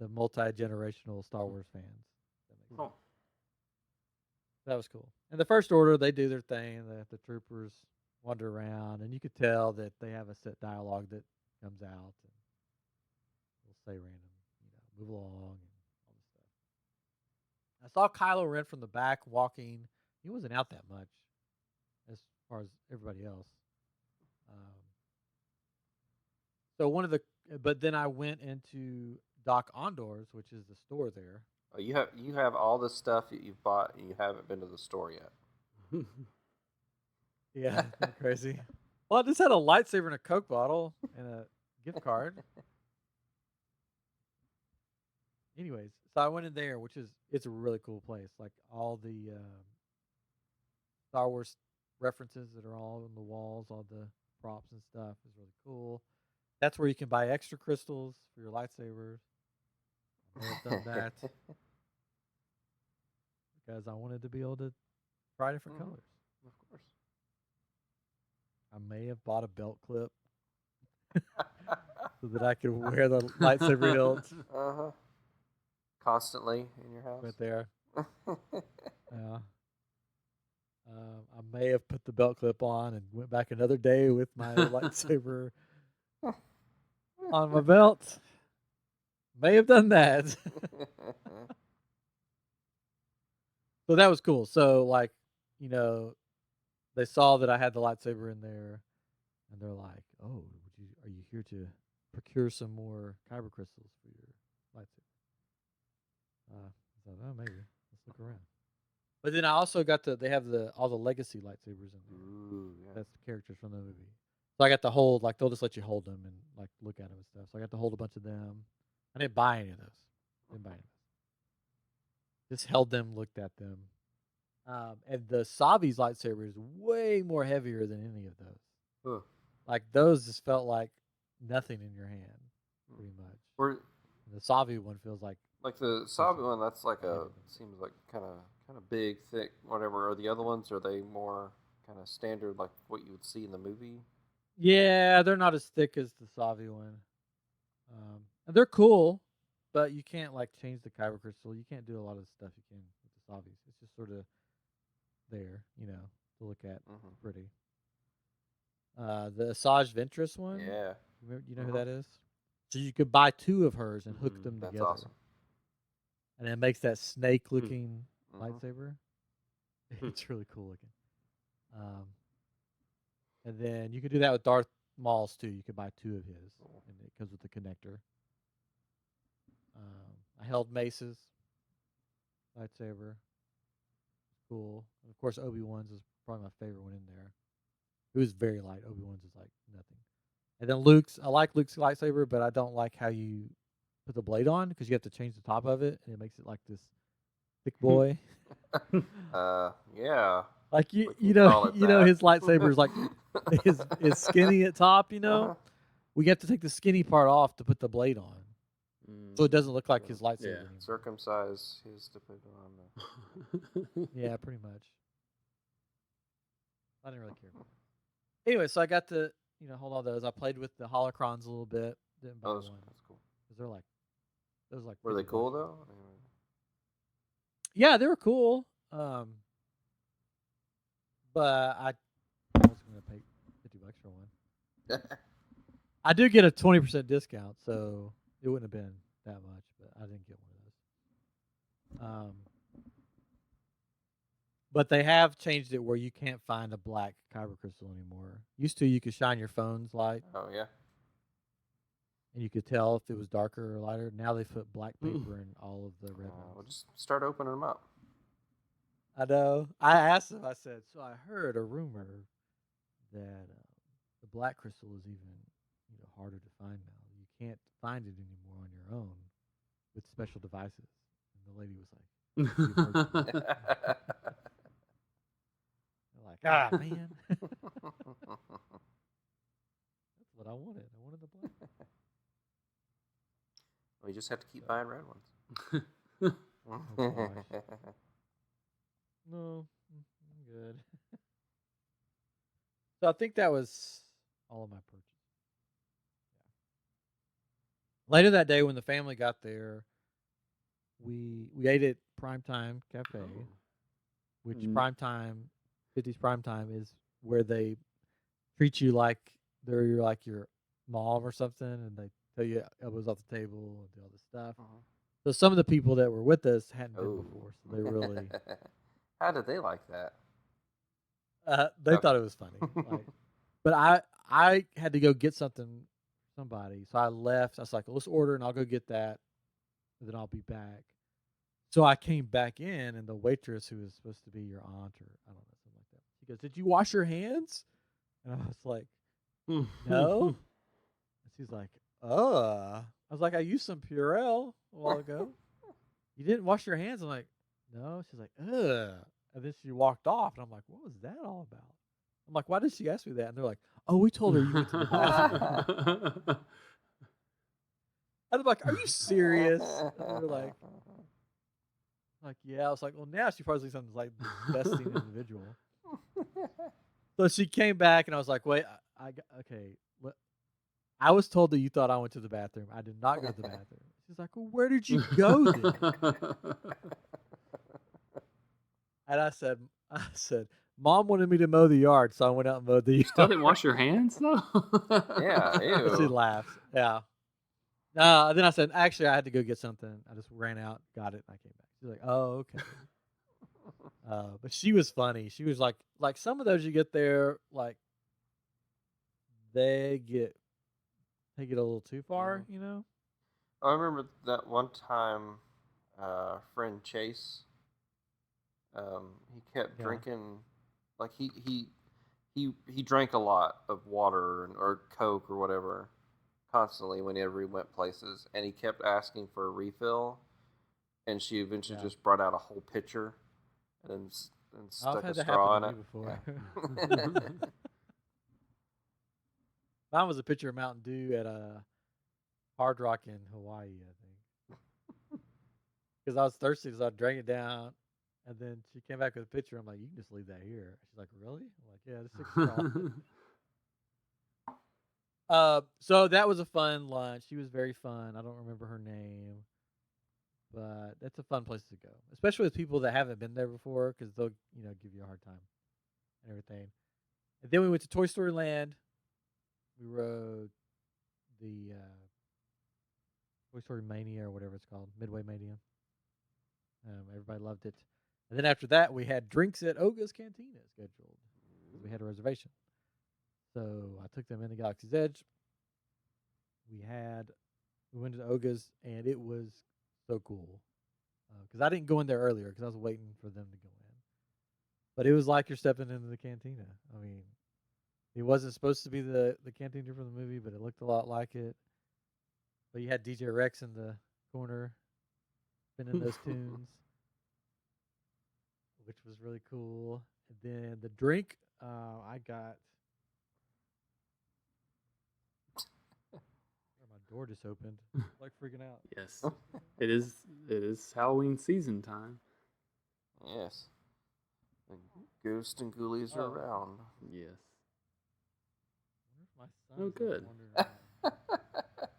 the multi-generational Star Wars fans. That makes sense. Oh. That was cool. And the First Order, they do their thing. The troopers wander around, and you could tell that they have a set dialogue that comes out, and they'll say random, move along, and all this stuff. I saw Kylo Ren from the back walking. He wasn't out that much, as far as everybody else. But then I went into Doc Ondor's, which is the store there. Oh, you have all this stuff that you've bought, and you haven't been to the store yet. Yeah, isn't that crazy? Well, I just had a lightsaber and a Coke bottle and a gift card. Anyways, so I went in there, it's a really cool place. Like all the Star Wars references that are all on the walls, all the props and stuff is really cool. That's where you can buy extra crystals for your lightsabers. I may have done that because I wanted to be able to try different colors. Of course. I may have bought a belt clip so that I could wear the lightsaber hilt. Constantly in your house. Right there. Yeah. I may have put the belt clip on and went back another day with my lightsaber on my belt. May have done that. So that was cool. So they saw that I had the lightsaber in there, and they're like, "Oh, are you here to procure some more kyber crystals for your lightsaber?" I thought, "Oh, maybe. Let's look around." But then I also they have all the legacy lightsabers in there. Ooh, yeah. That's the characters from the movie. So I got to hold, they'll just let you hold them and look at them and stuff. So I got to hold a bunch of them. I didn't buy any of those. Just held them, looked at them. And the Savi's lightsaber is way more heavier than any of those. Huh. Like those just felt like nothing in your hand, pretty much. The Savi one feels like the Savi one. That's seems like kind of big, thick, whatever. Are the other ones? Are they more kind of standard, like what you would see in the movie? Yeah, they're not as thick as the Savi one. And they're cool, but you can't change the kyber crystal. You can't do a lot of the stuff you can with the Savis. It's just sort of there, to look at. Mm-hmm. Pretty. The Asajj Ventress one. Yeah. You know who that is? So you could buy 2 of hers and hook them That's together. awesome. And it makes that snake-looking lightsaber. It's really cool looking. And then you could do that with Darth Maul's too. You could buy 2 of his, and it comes with the connector. I held Mace's lightsaber. Cool. And of course, Obi-Wan's is probably my favorite one in there. It was very light. Obi-Wan's is like nothing. And then Luke's, I like Luke's lightsaber, but I don't like how you put the blade on because you have to change the top of it, and it makes it like this thick boy. Yeah. Like you know his lightsaber is like is skinny at top. We have to take the skinny part off to put the blade on, so it doesn't look like his lightsaber. Yeah. Anymore. Circumcise his to put on the. Yeah, pretty much. I didn't really care. Anyway, so I got to hold all those. I played with the holocrons a little bit. Didn't buy one. That's cool. Because they're like It was like Were they $50 cool for them. though? Yeah, they were cool. But I was going to pay $50 for one. I do get a 20% discount, so it wouldn't have been that much, but I didn't get one of those. But they have changed it where you can't find a black kyber crystal anymore. Used to, you could shine your phone's light Oh yeah. and you could tell if it was darker or lighter. Now they put black paper in all of the red We'll ones. just start opening them up. I know. I asked them. I said, "So I heard a rumor that the black crystal is even harder to find now. You can't find it anymore on your own with special devices." And the lady was like, "You've heard too much." They're like, "Ah, man, that's what I wanted. I wanted the black." We just have to keep buying red ones. Oh gosh. No, I'm good. So I think that was all of my purchase. Yeah. Later that day, when the family got there, we ate at Primetime Cafe, which Primetime, 50s Primetime is where they treat you like they're your mom or something, and they tell you elbows off the table and do all this stuff. So some of the people that were with us hadn't been before, so they really How did they like that? they thought it was funny. Like, but I had to go get something for somebody, so I left. I was like, let's order, and I'll go get that, and then I'll be back. So I came back in, and the waitress, who was supposed to be your aunt or I don't know, something like that, she goes, "Did you wash your hands?" And I was like, "No." And she's like, I was like, "I used some Purell a while ago. You didn't wash your hands?" I'm like, "No." She's like, "Ugh." And then she walked off, and I'm like, "What was that all about?" I'm like, "Why did she ask me that?" And they're like, "Oh, we told her you went to the bathroom." And I'm like, "Are you serious?" And they're like, "Yeah." I was like, "Well, now she probably thinks I'm like the disgusting individual." So she came back, and I was like, "Wait, okay. I was told that you thought I went to the bathroom. I did not go to the bathroom." She's like, "Well, where did you go then?" And I said, "Mom wanted me to mow the yard, so I went out and mowed the yard." Still didn't wash your hands though. Yeah, And she ew. laughs. Yeah. No, then I said, "Actually, I had to go get something. I just ran out, got it, and I came back." She's like, "Oh, okay." But she was funny. She was like some of those you get there, like they take it a little too far, you know? I remember that one time, friend Chase, he kept Yeah. drinking, like he drank a lot of water or Coke or whatever, constantly whenever he went places, and he kept asking for a refill, and she eventually Yeah. just brought out a whole pitcher, and I've stuck had a that happen straw to in me it. before. Yeah. Mine was a pitcher of Mountain Dew at a Hard Rock in Hawaii, I think. Because I was thirsty, so I drank it down. And then she came back with a pitcher. I'm like, "You can just leave that here." She's like, "Really?" I'm like, "Yeah, just 6 straw." So that was a fun lunch. She was very fun. I don't remember her name, but that's a fun place to go, especially with people that haven't been there before, because they'll give you a hard time and everything. And then we went to Toy Story Land. We rode the Toy Story Mania or whatever it's called, Midway Mania. Everybody loved it. And then after that, we had drinks at Oga's Cantina scheduled because we had a reservation. So I took them into Galaxy's Edge. We went to Oga's, and it was so cool because I didn't go in there earlier because I was waiting for them to go in. But it was like you're stepping into the cantina. I mean, it wasn't supposed to be the cantina from the movie, but it looked a lot like it. But you had DJ Rex in the corner spinning those tunes, which was really cool. And then the drink, I got. My door just opened. Like freaking out. Yes, it is. It is Halloween season time. Yes. The ghosts and ghoulies are around. Yes. My son Oh, is good. wandering around.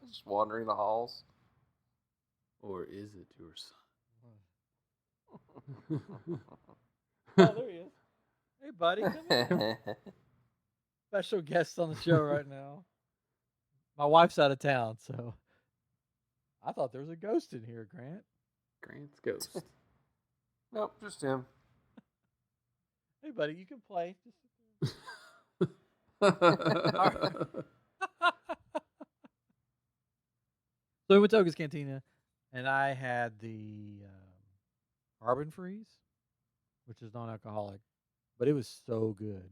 Just wandering the halls. Or is it your son? Oh, there he is. Hey, buddy, come here. Special guest on the show right now. My wife's out of town, so I thought there was a ghost in here, Grant. Grant's ghost. Nope, just him. Hey, buddy, you can play. So we went to Oga's Cantina, and I had the carbon freeze, which is non-alcoholic, but it was so good.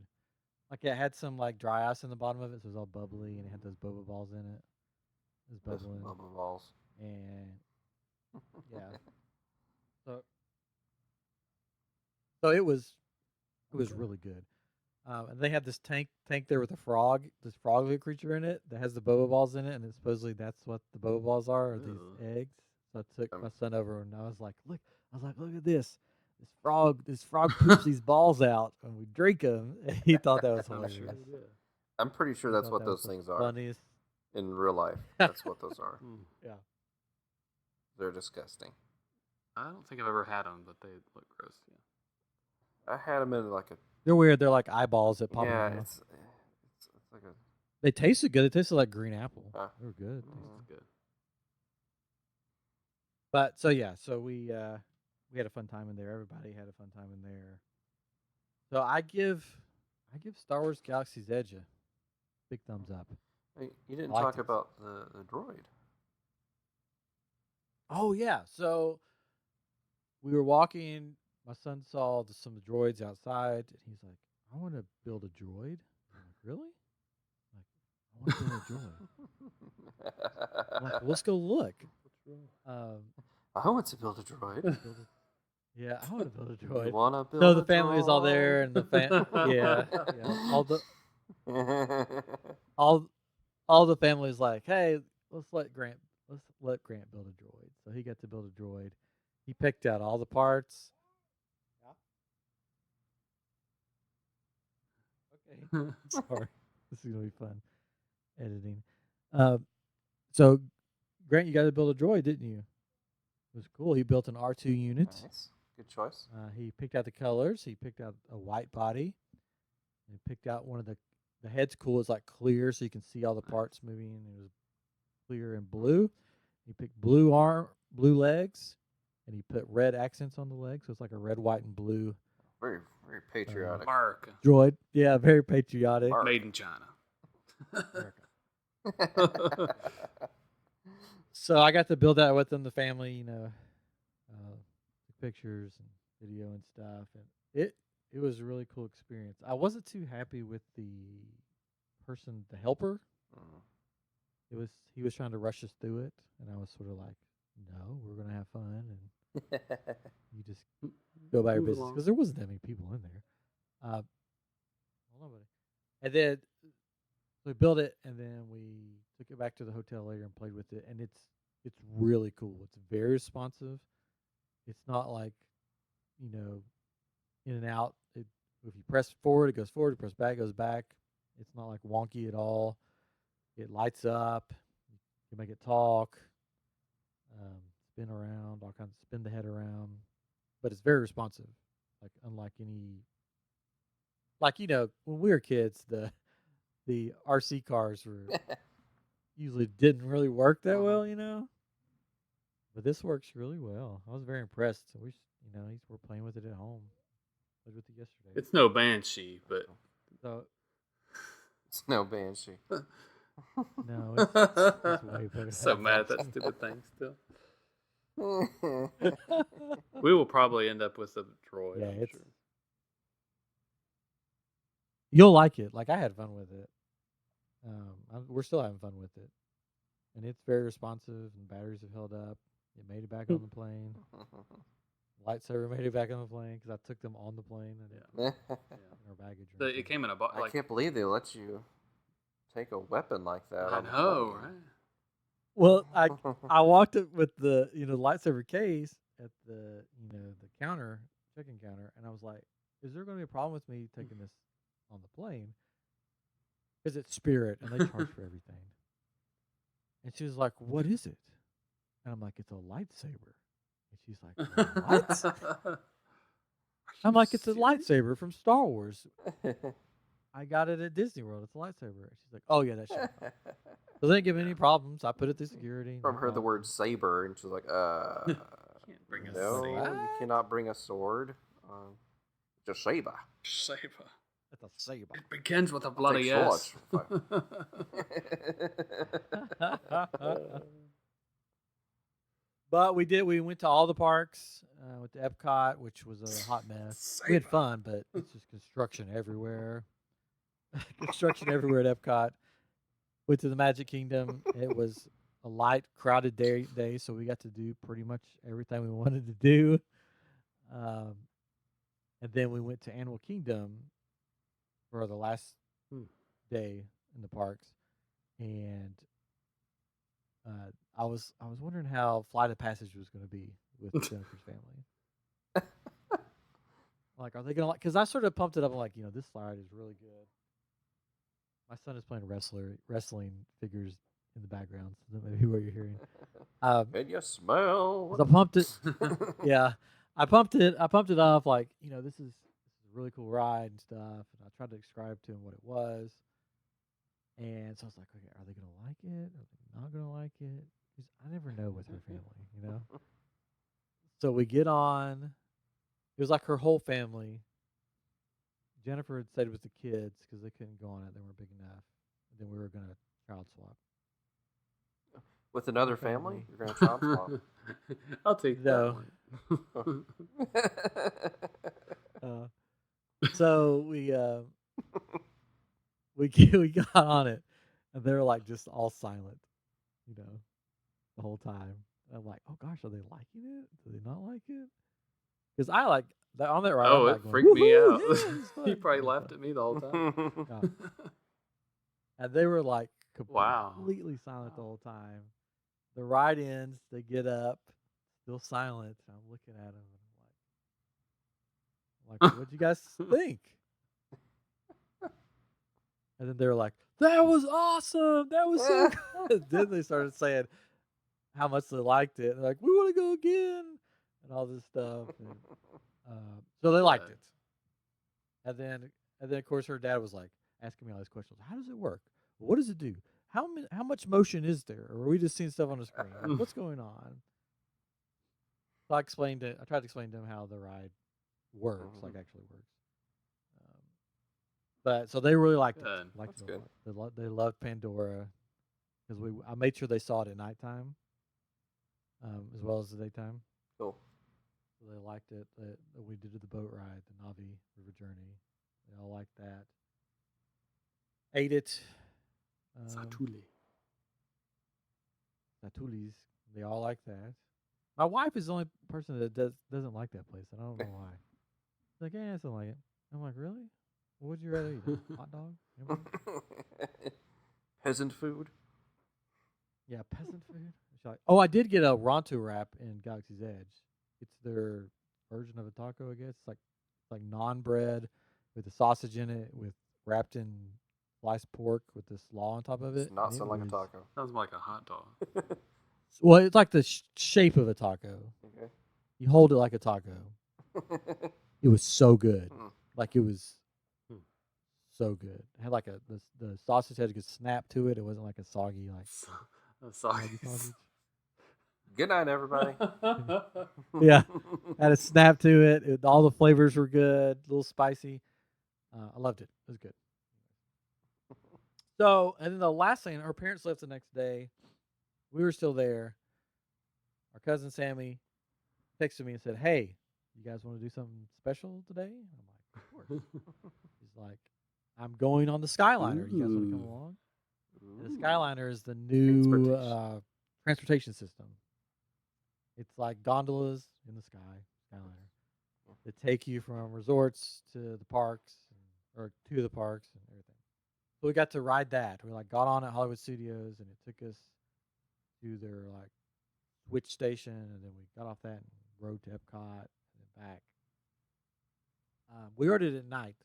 Like it had some like dry ice in the bottom of it, so it was all bubbly, and it had those boba balls in it. It was Those bubbling, bubble balls. and yeah, so it was really good. And they had this tank there with a frog, this frog-like creature in it that has the boba balls in it, and supposedly that's what the boba balls are Ew. these eggs. So I took my son over, and I was like, look at this. This frog poops these balls out, and we drink them. And he thought that was I'm hilarious. sure he did. I'm pretty sure He that's thought what that those was the things are funniest. in real life. That's what those are. Hmm. Yeah. They're disgusting. I don't think I've ever had them, but they look gross. Yeah. I had them in like a They're weird. They're like eyeballs that pop. yeah. in your mouth. It's like a They tasted good. They tasted like green apple. They were good. That's good. But so yeah, so we had a fun time in there. Everybody had a fun time in there. So I give Star Wars Galaxy's Edge a big thumbs up. Hey, you didn't liked talk it. about the droid. Oh yeah, so we were walking. My son saw some droids outside, and he's like, "I want to build a droid." I'm like, "Really?" I'm like, "I want to build a droid." I'm like, well, let's go look. I want to build a droid. Yeah, I want to build a You droid. wanna build So the a family is all there, and the yeah, all the family is like, "Hey, let's let Grant build a droid." So he got to build a droid. He picked out all the parts. Okay, sorry, this is gonna be fun editing. So Grant, you got to build a droid, didn't you? It was cool. He built an R2 unit. Nice, good choice. He picked out the colors. He picked out a white body. He picked out one of the head's cool. It's like clear, so you can see all the parts moving. It was clear and blue. He picked blue legs, and he put red accents on the legs, so it's like a red, white, and blue Very, very patriotic. Mark. droid. Yeah, very patriotic. Mark. Made in China. So I got to build that with them, the family, pictures and video and stuff, and it was a really cool experience. I wasn't too happy with the helper. He was trying to rush us through it, and I was sort of like, no, we're gonna have fun, and you just go about your Move business, along. because there wasn't that many people in there. Hold on, buddy. And then we built it, and then we took it back to the hotel later and played with it, and it's really cool. It's very responsive. It's not like, in and out. If you press forward, it goes forward. You press back, it goes back. It's not like wonky at all. It lights up. You can make it talk, spin around, spin the head around. But it's very responsive. Like unlike any, when we were kids, the RC cars usually didn't really work that well, But this works really well. I was very impressed. So we're playing with it at home. Played with it yesterday. It's no Banshee, but So It's no Banshee. no, it's way better. So mad at that stupid thing still. We will probably end up with a droid. Yeah, I'm sure. You'll like it. Like I had fun with it. We're still having fun with it, and it's very responsive. And batteries have held up. It made it back on the plane. Lightsaber made it back on the plane because I took them on the plane and in our baggage. So it came in a box. I can't believe they let you take a weapon like that. I on the know, plane. right? Well, I walked it with the lightsaber case at the the counter, check-in counter, and I was like, "Is there going to be a problem with me taking this on the plane?" Because it's Spirit and they charge for everything. And she was like, "What is it?" And I'm like, it's a lightsaber. And she's like, what? I'm like, it's a lightsaber from Star Wars. I got it at Disney World. It's a lightsaber. She's like, oh yeah, that shit. So they didn't give me any problems. I put it through security. From no her the problem. word saber, and she's like, Can't bring a no, saber. you cannot bring a sword. It's a saber. Saber. It's a saber. It begins with a Take bloody S. swords. But we went to all the parks. Went to Epcot, which was a hot mess. We had fun, but it's just construction everywhere. Construction everywhere at Epcot. Went to the Magic Kingdom. It was a light, crowded day, so we got to do pretty much everything we wanted to do. And then we went to Animal Kingdom for the last day in the parks, and I was wondering how Flight of Passage was going to be with Jennifer's family. Like, are they going to like? Because I sort of pumped it up. I'm like, this slide is really good. My son is playing wrestling figures in the background, so that may be what you're hearing. And you smell. I pumped it. Yeah, I pumped it up. Like, this is a really cool ride and stuff. And I tried to describe to him what it was. And so I was like, okay, are they going to like it? Are they not going to like it? Because I never know with her family, So we get on. It was like her whole family. Jennifer had stayed with the kids because they couldn't go on it. They weren't big enough. And then we were going to child swap. With another family? You're going to child swap? I'll take that one. So we got on it, and they were like just all silent, the whole time. And I'm like, oh gosh, are they liking it? Do they not like it? Because I like that on that ride. Oh, I'm it like freaked me out. Yeah, He probably laughed at me the whole time. Yeah. And they were like Wow. completely silent the whole time. The ride ends, they get up, still silent. I'm looking at them, and I'm like, what'd you guys think? And then they were like, that was awesome. That was so good. Then they started saying how much they liked it. They're like, we want to go again, and all this stuff. And, so they liked it. And then of course her dad was like asking me all these questions. How does it work? What does it do? How much motion is there? Or are we just seeing stuff on the screen? Like, what's going on? So I tried to explain to him how the ride works, like actually works. But so they really liked it. That's good. They loved Pandora because I made sure they saw it at nighttime, as well as the daytime. Cool. So they liked it. We did the boat ride, the Navi River Journey. They all liked that. Ate it. Satulis. They all like that. My wife is the only person that doesn't like that place. I don't know why. She's like, yeah, I don't like it. I'm like, really? What would you rather eat? Hot dog? Peasant food? Yeah, peasant food. Like, oh, I did get a Ronto wrap in Galaxy's Edge. It's their version of a taco, I guess. It's like naan bread with a sausage in it, wrapped in sliced pork with this slaw on top of it. Does not sound like a taco. Sounds like a hot dog. Well, it's like the shape of a taco. Okay. You hold it like a taco. It was so good. Like, it was so good. It had like the sausage had a good snap to it. It wasn't like a soggy soggy sausage. Good night, everybody. Yeah, had a snap to it. All the flavors were good, a little spicy. I loved it. It was good. So, and then the last thing, our parents left the next day. We were still there. Our cousin Sammy texted me and said, "Hey, you guys want to do something special today?" I'm like, "Of course." He's like, "I'm going on the Skyliner. You guys want to come along?" And the Skyliner is the new transportation system. It's like gondolas in the sky, Skyliner, that take you from resorts to the parks, or to the parks and everything. So we got to ride that. We got on at Hollywood Studios, and it took us to their switch station, and then we got off that and rode to Epcot and then back. We rode it at night,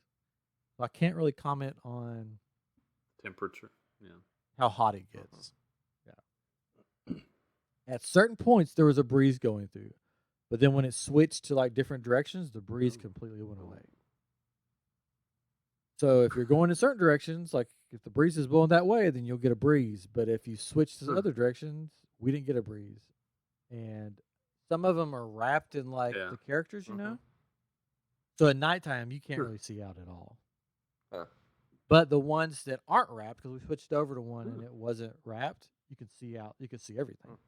so I can't really comment on temperature. Yeah, how hot it gets. Yeah, At certain points, there was a breeze going through, but then when it switched to like different directions, the breeze completely went away. So if you're going in certain directions, like if the breeze is blowing that way, then you'll get a breeze. But if you switch to other directions, we didn't get a breeze. And some of them are wrapped in like Yeah. the characters, you Mhm. know. So at nighttime, you can't Sure. really see out at all. Huh. But the ones that aren't wrapped, because we switched over to one and it wasn't wrapped, you can see out. You can see everything.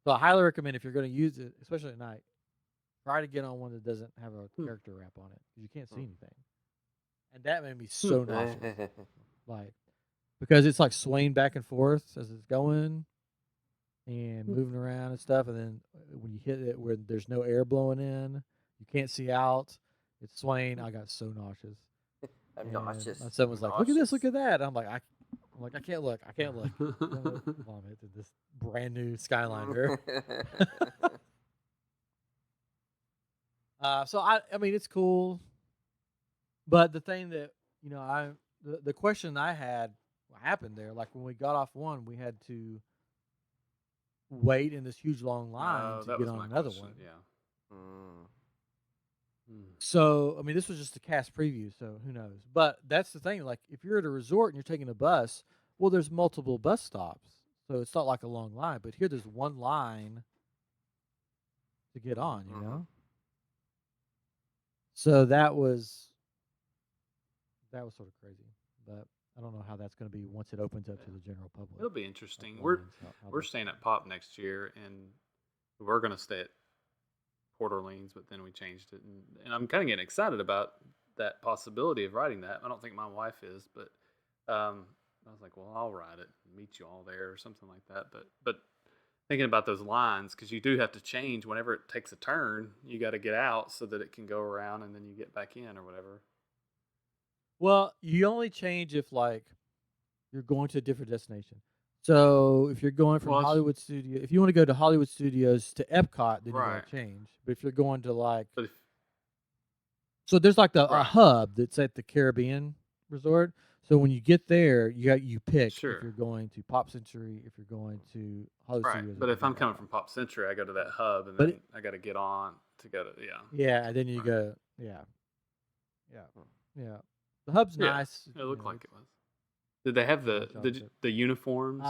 So I highly recommend if you're going to use it, especially at night, try to get on one that doesn't have a character wrap on it because you can't see anything. And that made me so nauseous, like because it's like swaying back and forth as it's going and moving around and stuff. And then when you hit it where there's no air blowing in, you can't see out. It's swaying. I got so nauseous. I'm And nauseous. my son was like, "Look at this! Look at that!" I'm like, "I can't look. I can't look." I'm gonna vomit in this brand new Skyliner. So I mean, it's cool, but the thing that the question I had, what happened there? Like when we got off one, we had to wait in this huge long line to that get was on my another question. one. Yeah. So I mean, this was just a cast preview, so who knows? But that's the thing. Like if you're at a resort and you're taking a bus, well, there's multiple bus stops, so it's not like a long line. But here, there's one line to get on. You know. So that was sort of crazy, but I don't know how that's going to be once it opens up to the general public. It'll be interesting. Like We're staying at Pop next year, and we're going to stay at Port Orleans, but then we changed it, and I'm kind of getting excited about that possibility of riding that. I don't think my wife is, but I was like, well, I'll ride it and meet you all there or something like that. But thinking about those lines, because you do have to change whenever it takes a turn, you got to get out so that it can go around and then you get back in or whatever. Well, you only change if like you're going to a different destination. So if you're going from Hollywood Studio, if you want to go to Hollywood Studios to Epcot, then you gotta change. But if you're going to like, so there's like a hub that's at the Caribbean Resort. So when you get there, you pick if you're going to Pop Century, if you're going to Hollywood Studios. But if I'm coming from Pop Century, I go to that hub, and then I got to get on to go to Yeah, and then you go yeah. The hub's nice. It looked like it was. Did they have the uniforms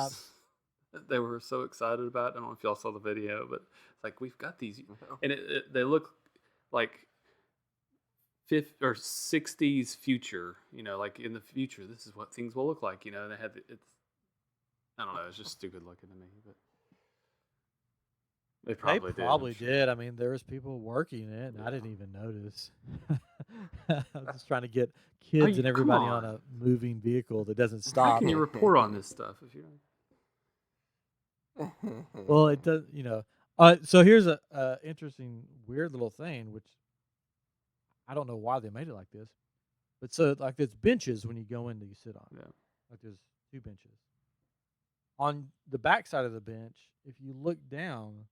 that they were so excited about? I don't know if y'all saw the video, but it's like we've got these, and they look like 50s or 60s future. You know, like in the future, this is what things will look like. You know, and they had I don't know. It's just stupid looking to me, but they probably did. I mean, there was people working it, and I didn't even notice. I was just trying to get kids and everybody on a moving vehicle that doesn't stop. How can you report on this stuff if you don't? Well, it does. You know. So here's a interesting, weird little thing, which I don't know why they made it like this, but so like there's benches when you go in that you sit on. Yeah. Like there's 2 benches. On the back side of the bench, if you look down,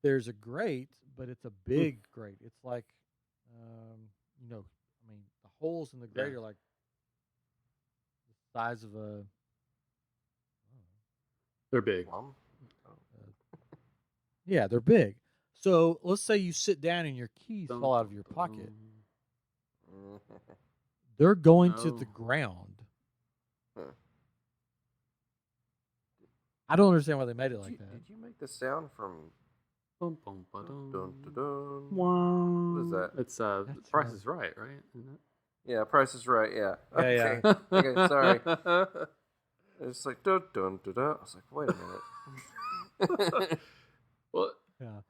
there's a grate, but it's a big grate. It's like, I mean, the holes in the grate are like the size of a. They're big. Yeah, they're big. So let's say you sit down and your keys fall out of your pocket. They're going to the ground. I don't understand why they made it like that. Did you make the sound from? Dun, dun, dun, dun, dun, dun. What is that? It's Price is Right, right? Isn't it? Yeah, Price is Right. Yeah. Okay. Yeah. Okay, sorry. It's like dun dun dun dun. I was like, wait a minute. What? Yeah.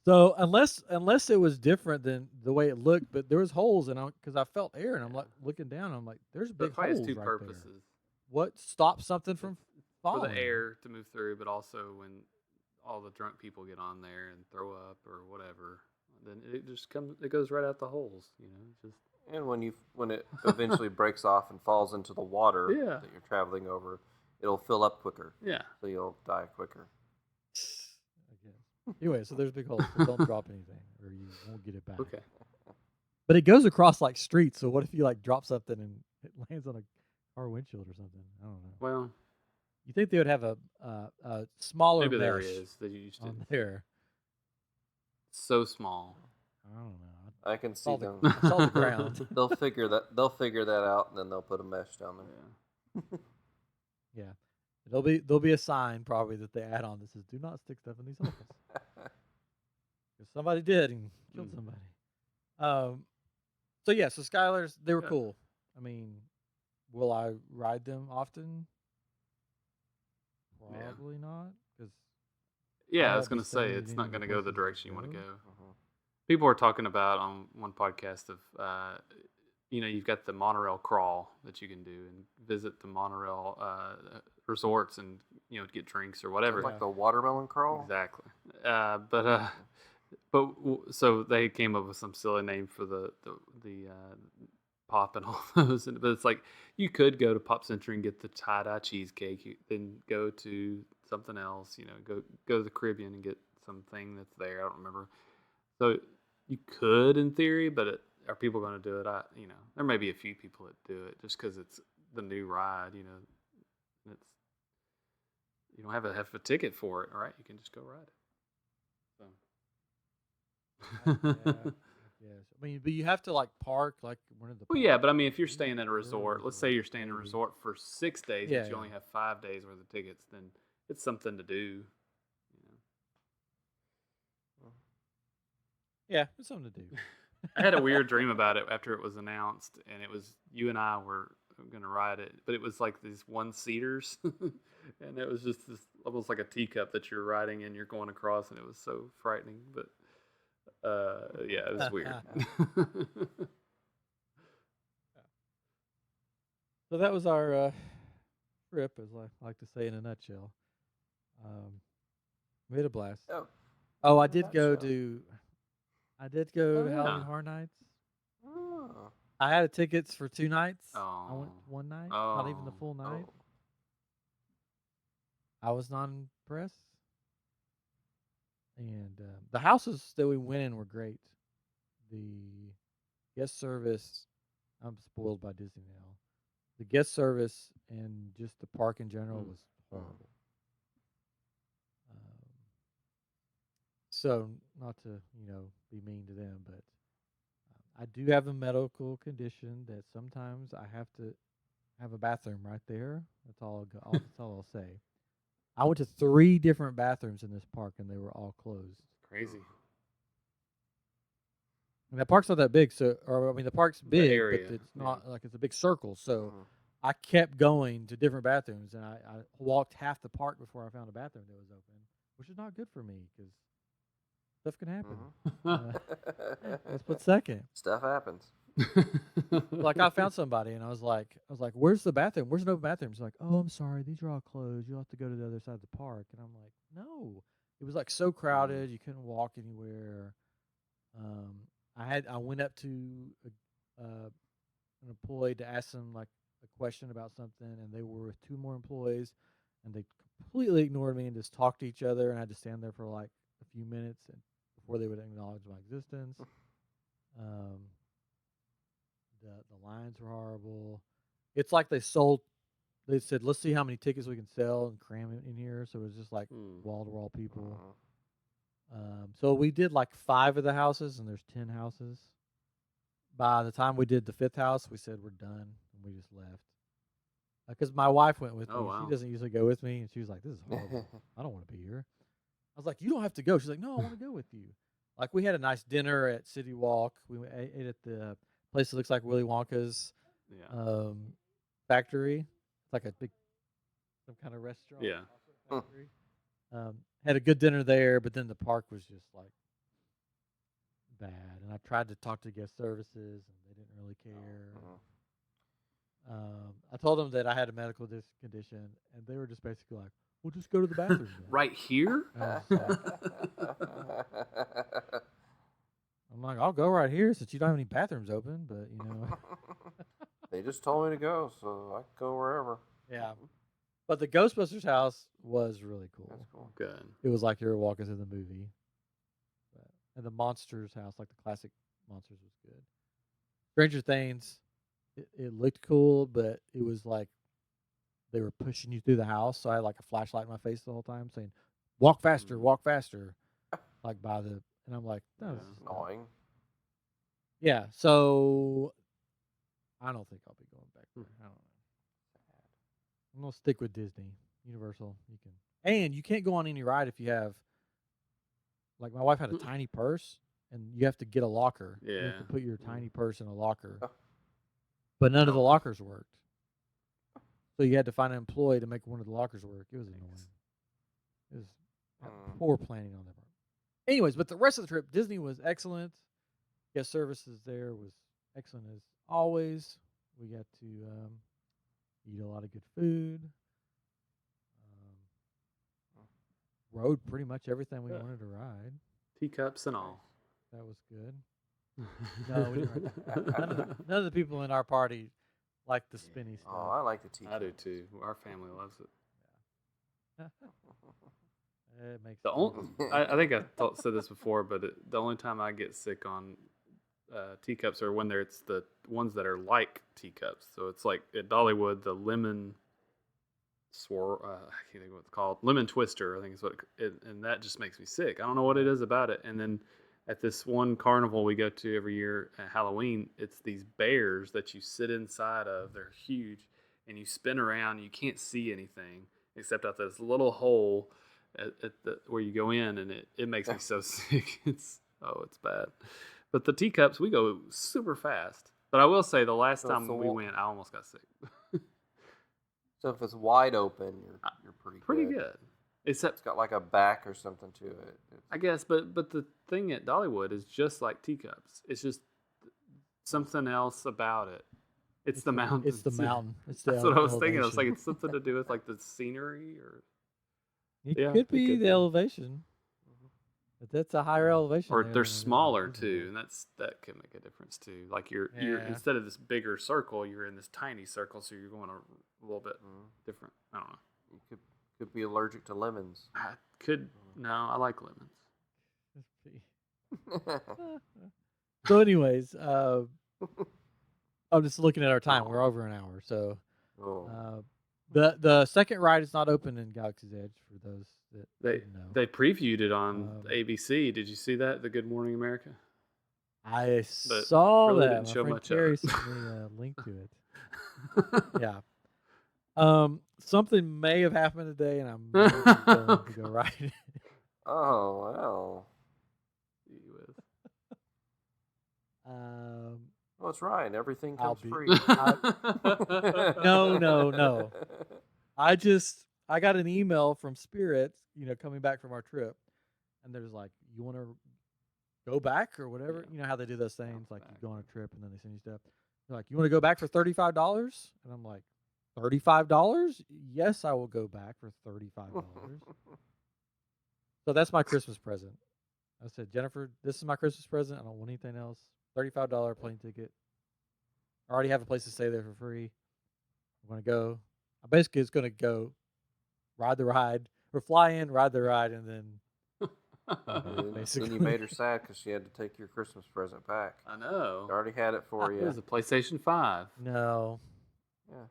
So unless it was different than the way it looked, but there was holes in it because I felt air, and I'm like looking down, I'm like, there's big holes has 2 right purposes. there. What stops something from falling? For the air to move through, but also when all the drunk people get on there and throw up or whatever, then it just comes. It goes right out the holes, you know. Just and when it eventually breaks off and falls into the water that you're traveling over, it'll fill up quicker. Yeah. So you'll die quicker. Anyway, so there's big holes. So don't drop anything, or you won't get it back. Okay. But it goes across like streets. So what if you like drop something and it lands on a car windshield or something? I don't know. Well, You think they would have a smaller Maybe there mesh is that you just on didn't. there? So small. I don't know. I can see Saw the, them. I saw the ground. They'll figure that out, and then they'll put a mesh down there. Yeah. Yeah, there'll be a sign probably that they add on that says "Do not stick stuff in these holes." Because somebody did and killed Mm. somebody. So yeah, so Skylers, they were Yeah. cool. I mean, will I ride them often? Yeah. Probably not, because Yeah, I was won't be gonna say staying at it's any not of the gonna go the places direction you they want to go. go. Mhm. People were talking about on one podcast of you've got the monorail crawl that you can do and visit the monorail resorts and get drinks or whatever. Like the watermelon crawl. Exactly. So they came up with some silly name for the pop and all those, but it's like you could go to Pop Century and get the tie-dye cheesecake, then go to something else, go to the Caribbean and get something that's there. I don't remember. So you could, in theory, but are people going to do it? There may be a few people that do it just because it's the new ride. It's you don't have to have a ticket for it, right? You can just go ride it. So. Yes, I mean, but you have to like park like one of the. Well, yeah, but I mean, if you're parks. staying at a resort, let's say you're staying at a maybe. resort for 6 days, Yeah, but you only yeah. have 5 days worth of tickets, then it's something to do. Yeah, it's something to do. I had a weird dream about it after it was announced, and it was you and I were going to ride it, but it was like these one-seaters, and it was just this almost like a teacup that you're riding and you're going across, and it was so frightening. But yeah, it was weird. So that was our trip, as I like to say in a nutshell. We had a blast. Oh, I in a did go nutshell. to. I did go Oh, to yeah. Halloween Horror Nights. Oh. I had tickets for 2 nights. I Oh. went one night, not even the Oh. full night. Oh. I was not impressed. And the houses that we went in were great. The guest service, I'm spoiled by Disney now. The guest service and just the park in general was horrible. So not to be mean to them, but I do have a medical condition that sometimes I have to have a bathroom right there. That's all. That's all I'll say. I went to 3 different bathrooms in this park, and they were all closed. Crazy. And the park's not that big, the park's big, area, but it's yeah. not like it's a big circle. So I kept going to different bathrooms, and I walked half the park before I found a bathroom that was open, which is not good for me because stuff can happen. Let's put second. Stuff happens. Like I found somebody, and I was like, "Where's the bathroom? Where's an open bathroom?" She's like, "Oh, I'm sorry, these are all closed. You'll have to go to the other side of the park." And I'm like, "No, it was like so crowded, you couldn't walk anywhere." I went up to an employee to ask them like a question about something, and they were with 2 more employees, and they completely ignored me and just talked to each other, and I had to stand there for like a few minutes before they would acknowledge my existence. The lines were horrible. It's like they said, let's see how many tickets we can sell and cram it in here. So it was just like wall to wall people. So we did like 5 of the houses, and there's 10 houses. By the time we did the 5th house, we said we're done, and we just left. Because my wife went with me. Oh, wow. She doesn't usually go with me, and she was like, "This is horrible. I don't want to be here." I was like, "You don't have to go." She's like, "No, I want to go with you." Like we had a nice dinner at City Walk. We ate at the place that looks like Willy Wonka's factory. It's like a big, some kind of restaurant. Yeah. Factory. Had a good dinner there, but then the park was just like bad. And I tried to talk to guest services, and they didn't really care. I told them that I had a medical condition, and they were just basically like, "Well, just go to the bathroom." Right here? I'm like, "I'll go right here since you don't have any bathrooms open," but They just told me to go, so I can go wherever. Yeah. But the Ghostbusters house was really cool. That's cool. Good. It was like you were walking through the movie. And the Monsters house, like the classic Monsters, was good. Stranger Things, it looked cool, but it was like they were pushing you through the house. So I had like a flashlight in my face the whole time saying, walk faster, walk faster. Like by the, and I'm like, no, Yeah. this is not- Annoying. Yeah. So I don't think I'll be going back there. I don't know. I'm going to stick with Disney, Universal. You can, and you can't go on any ride if you have, like my wife had a tiny purse and you have to get a locker. You have Yeah. to put your tiny purse in a locker. Oh. But none of the lockers worked. So you had to find an employee to make one of the lockers work. It was annoying. It was poor planning on their part. Anyways, but the rest of the trip, Disney was excellent. Guest services there was excellent as always. We got to eat a lot of good food. Rode pretty much everything we wanted to ride. Teacups and all. That was good. No, we didn't ride that. None of the people in our party like the spinny stuff. Oh, I like the teacup. I do too. Our family loves it. It makes The only, I think I said this before, but the only time I get sick on teacups are when it's the ones that are like teacups. So it's like at Dollywood, the lemon swirl. I can't think what it's called. Lemon twister, I think is what. And that just makes me sick. I don't know what it is about it. And then at this one carnival we go to every year at Halloween, it's these bears that you sit inside of. They're huge, and you spin around. And you can't see anything except out this little hole at the, where you go in, and it makes me so sick. It's bad. But the teacups, we go super fast. But I will say the last time we went, I almost got sick. So if it's wide open, you're pretty good. Except it's got like a back or something to it. I guess, but the thing at Dollywood is just like teacups. It's just something else about it. It's the mountain. It's the mountain. That's what I was thinking. I was like, it's something to do with like the scenery, or it could be the elevation. But that's a higher elevation. Or they're smaller too, and that can make a difference too. Like you're instead of this bigger circle, you're in this tiny circle, so you're going a little bit different. I don't know. You could be allergic to lemons. No, I like lemons. So, anyways, I'm just looking at our time. We're over an hour, so the second ride is not open in Galaxy's Edge for those that didn't know. They previewed it on ABC. Did you see that? The Good Morning America. I saw really that. didn't show My friend much of Carrie it. sent me a link to it. Yeah. Something may have happened today, and I'm going to go ride it. Oh well. Well, it's Ryan. Everything comes free. No. I got an email from Spirit, coming back from our trip, and there's like, you want to go back or whatever? You know how they do those things, like you go on a trip and then they send you stuff. They're like, you want to go back for $35? And I'm like, $35? Yes, I will go back for $35. So that's my Christmas present. I said, Jennifer, this is my Christmas present. I don't want anything else. $35 plane ticket. I already have a place to stay there for free. I'm going to go. I basically is going to go ride the ride, or fly in, ride the ride, and then basically. Then you made her sad because she had to take your Christmas present back. I know. She already had it for you. It was a PlayStation 5. No. Yeah.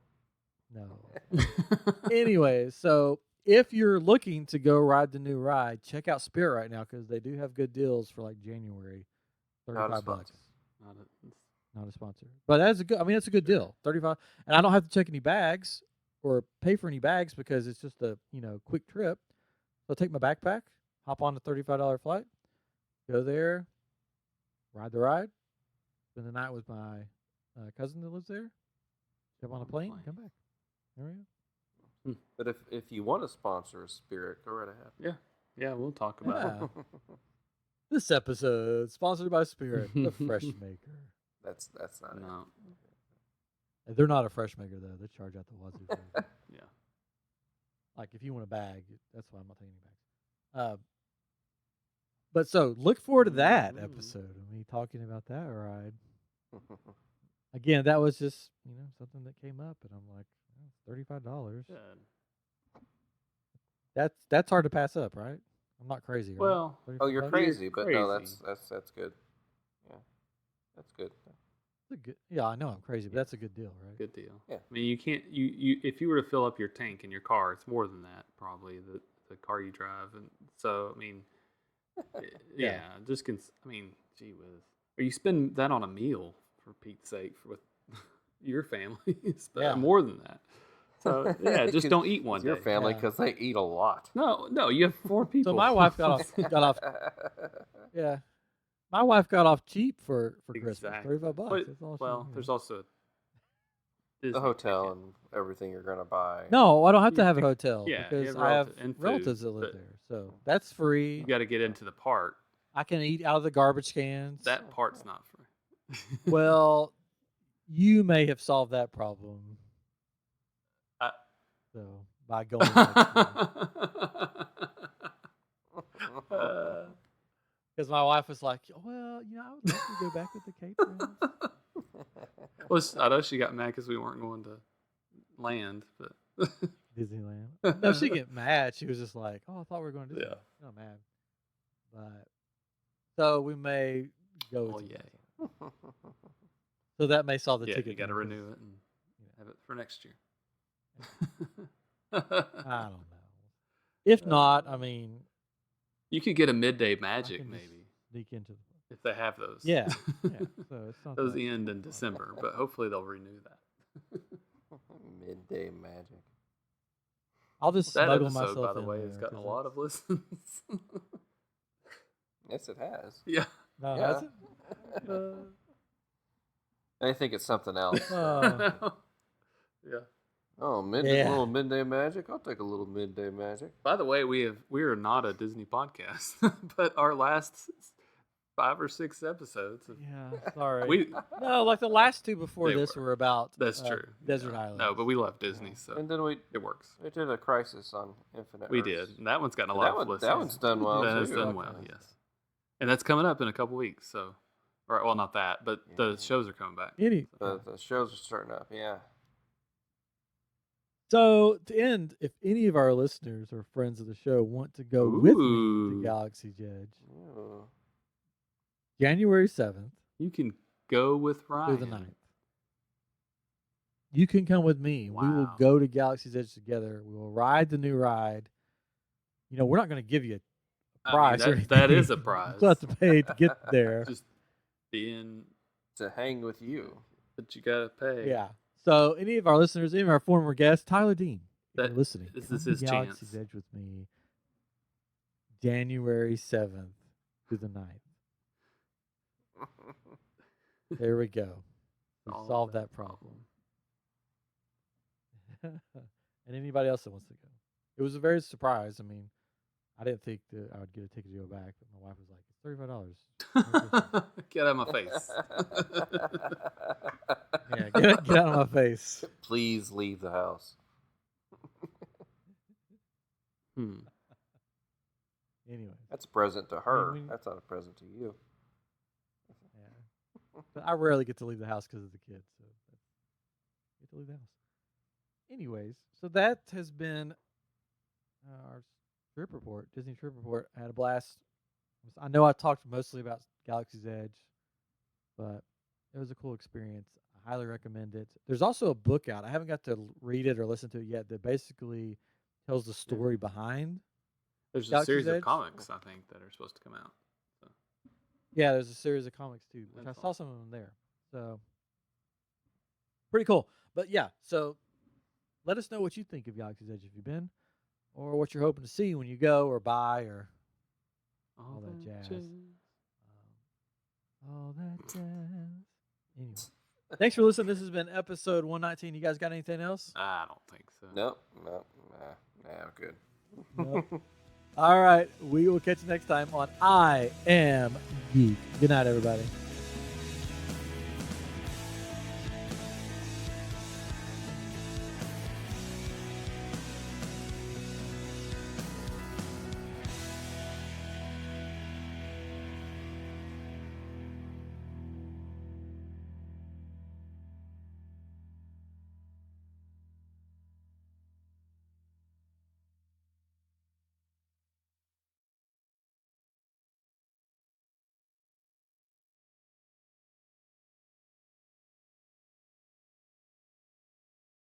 No. Anyways, so if you're looking to go ride the new ride, check out Spirit right now because they do have good deals for like January. $35. Not a sponsor, but that's a good. I mean, it's a good deal. $35, and I don't have to check any bags or pay for any bags because it's just a quick trip. So I'll take my backpack, hop on the $35 flight, go there, ride the ride, spend the night with my cousin that lives there, jump on a plane, come back. There we go. But if you want to sponsor a Spirit, go right ahead. Yeah, we'll talk about it. This episode sponsored by Spirit, the Fresh Maker. That's not it. They're not a fresh maker though. They charge out the wazoo. Yeah. Like if you want a bag, that's why I'm not taking any bags. But so look forward to that episode of me talking about that ride. Again, that was just something that came up, and I'm like, $35. That's hard to pass up, right? I'm not crazy. Well, you're crazy, but no, that's good. Yeah, that's good. That's a good. Yeah, I know I'm crazy, but that's a good deal, right? Good deal. Yeah. I mean, you can't you if you were to fill up your tank in your car, it's more than that probably the car you drive, and so I mean, yeah, just I mean, gee whiz, or you spend that on a meal for Pete's sake with your family, Yeah. more than that. So yeah, just 'Cause don't eat one it's your day. family Yeah. because they eat a lot. No, you have 4 people. So my wife got off. Yeah, my wife got off cheap for Christmas. Exactly. $35. But, That's all. well, there's also Disney The hotel ticket. and everything you're gonna buy. No, I don't have to have a hotel Yeah, you because have I have and food, relatives that live but there, so that's free. You got to get into the park. I can eat out of the garbage cans. That part's not free. Well, you may have solved that problem. So by going because my wife was like, well, I would like to go back with the caterers. Well, I know she got mad because we weren't going to land, but Disneyland. No, she get mad. She was just like, "Oh, I thought we were going to Disneyland." Yeah. Not mad, but so we may go. well, to yeah, Disneyland. So that may solve the yeah, ticket. you got to thing, 'cause renew it and have it for next year. I don't know. If not, I mean, You could get a midday I magic can just maybe sneak into the. if they have those. Yeah, yeah. So it's not Those that end in December, but hopefully they'll renew that. Midday magic. I'll just That smuggle episode, myself by the in way, there has gotten a 'cause lot of listens. Yes, it has. Yeah. No, Yeah. has it? I think it's something else. Yeah. Oh, Yeah. little midday magic. I'll take a little midday magic. By the way, we are not a Disney podcast, but our last 5 or 6 episodes. Yeah, sorry. We No, like the last two before They this were. were about that's true. Desert Yeah. Island. No, but we love Disney, so And then we it works. did a Crisis on Infinite We Earths. did. And that one's gotten a And lot of listens. that one's done well That has too. done well, yes. And that's coming up in a couple weeks. So, or well, not that, but the Yeah. shows are coming back. The shows are starting up. Yeah. So to end, if any of our listeners or friends of the show want to go with me Ooh. to Galaxy's Edge, Ooh. January 7th You can go with Ryan. through the 9th, you can come with me. We will Wow. go to Galaxy's Edge together. We will ride the new ride. We're not going to give you a prize. or that is a anything. prize. You'll have to pay to get there. Just being, To hang with you. but you gotta pay. Yeah. So any of our listeners, any of our former guests, Tyler Dean, if That- you're listening, this come is to his Galaxy's chance. Edge with me, January 7th through the 9th. There we go. We Solve solved that that problem. And anybody else that wants to go. It was a very surprise. I mean, I didn't think that I would get a ticket to go back, but my wife was like, "It's $35." Get out of my face. Yeah, get out of my face. Please leave the house. Anyway, That's a present to her. mean- That's not a present to you. yeah. But I rarely get to leave the house because of the kids, so I get to leave the house. Anyways, so that has been our trip report, Disney trip report. I had a blast. I know I talked mostly about Galaxy's Edge, but it was a cool experience. I highly recommend it. There's also a book out. I haven't got to read it or listen to it yet that basically tells the story behind. There's a Galaxy's series Edge? of comics, I think, that are supposed to come out. So. Yeah, there's a series of comics too, which That's I saw some of them there. So pretty cool. But yeah, so let us know what you think of Galaxy's Edge if you've been, or what you're hoping to see when you go or buy or all that jazz. All that jazz. Anyway, thanks for listening. This has been episode 119. You guys got anything else? I don't think so. Nope. Good. Nope. All right. We will catch you next time on I Am Geek. Good night, everybody.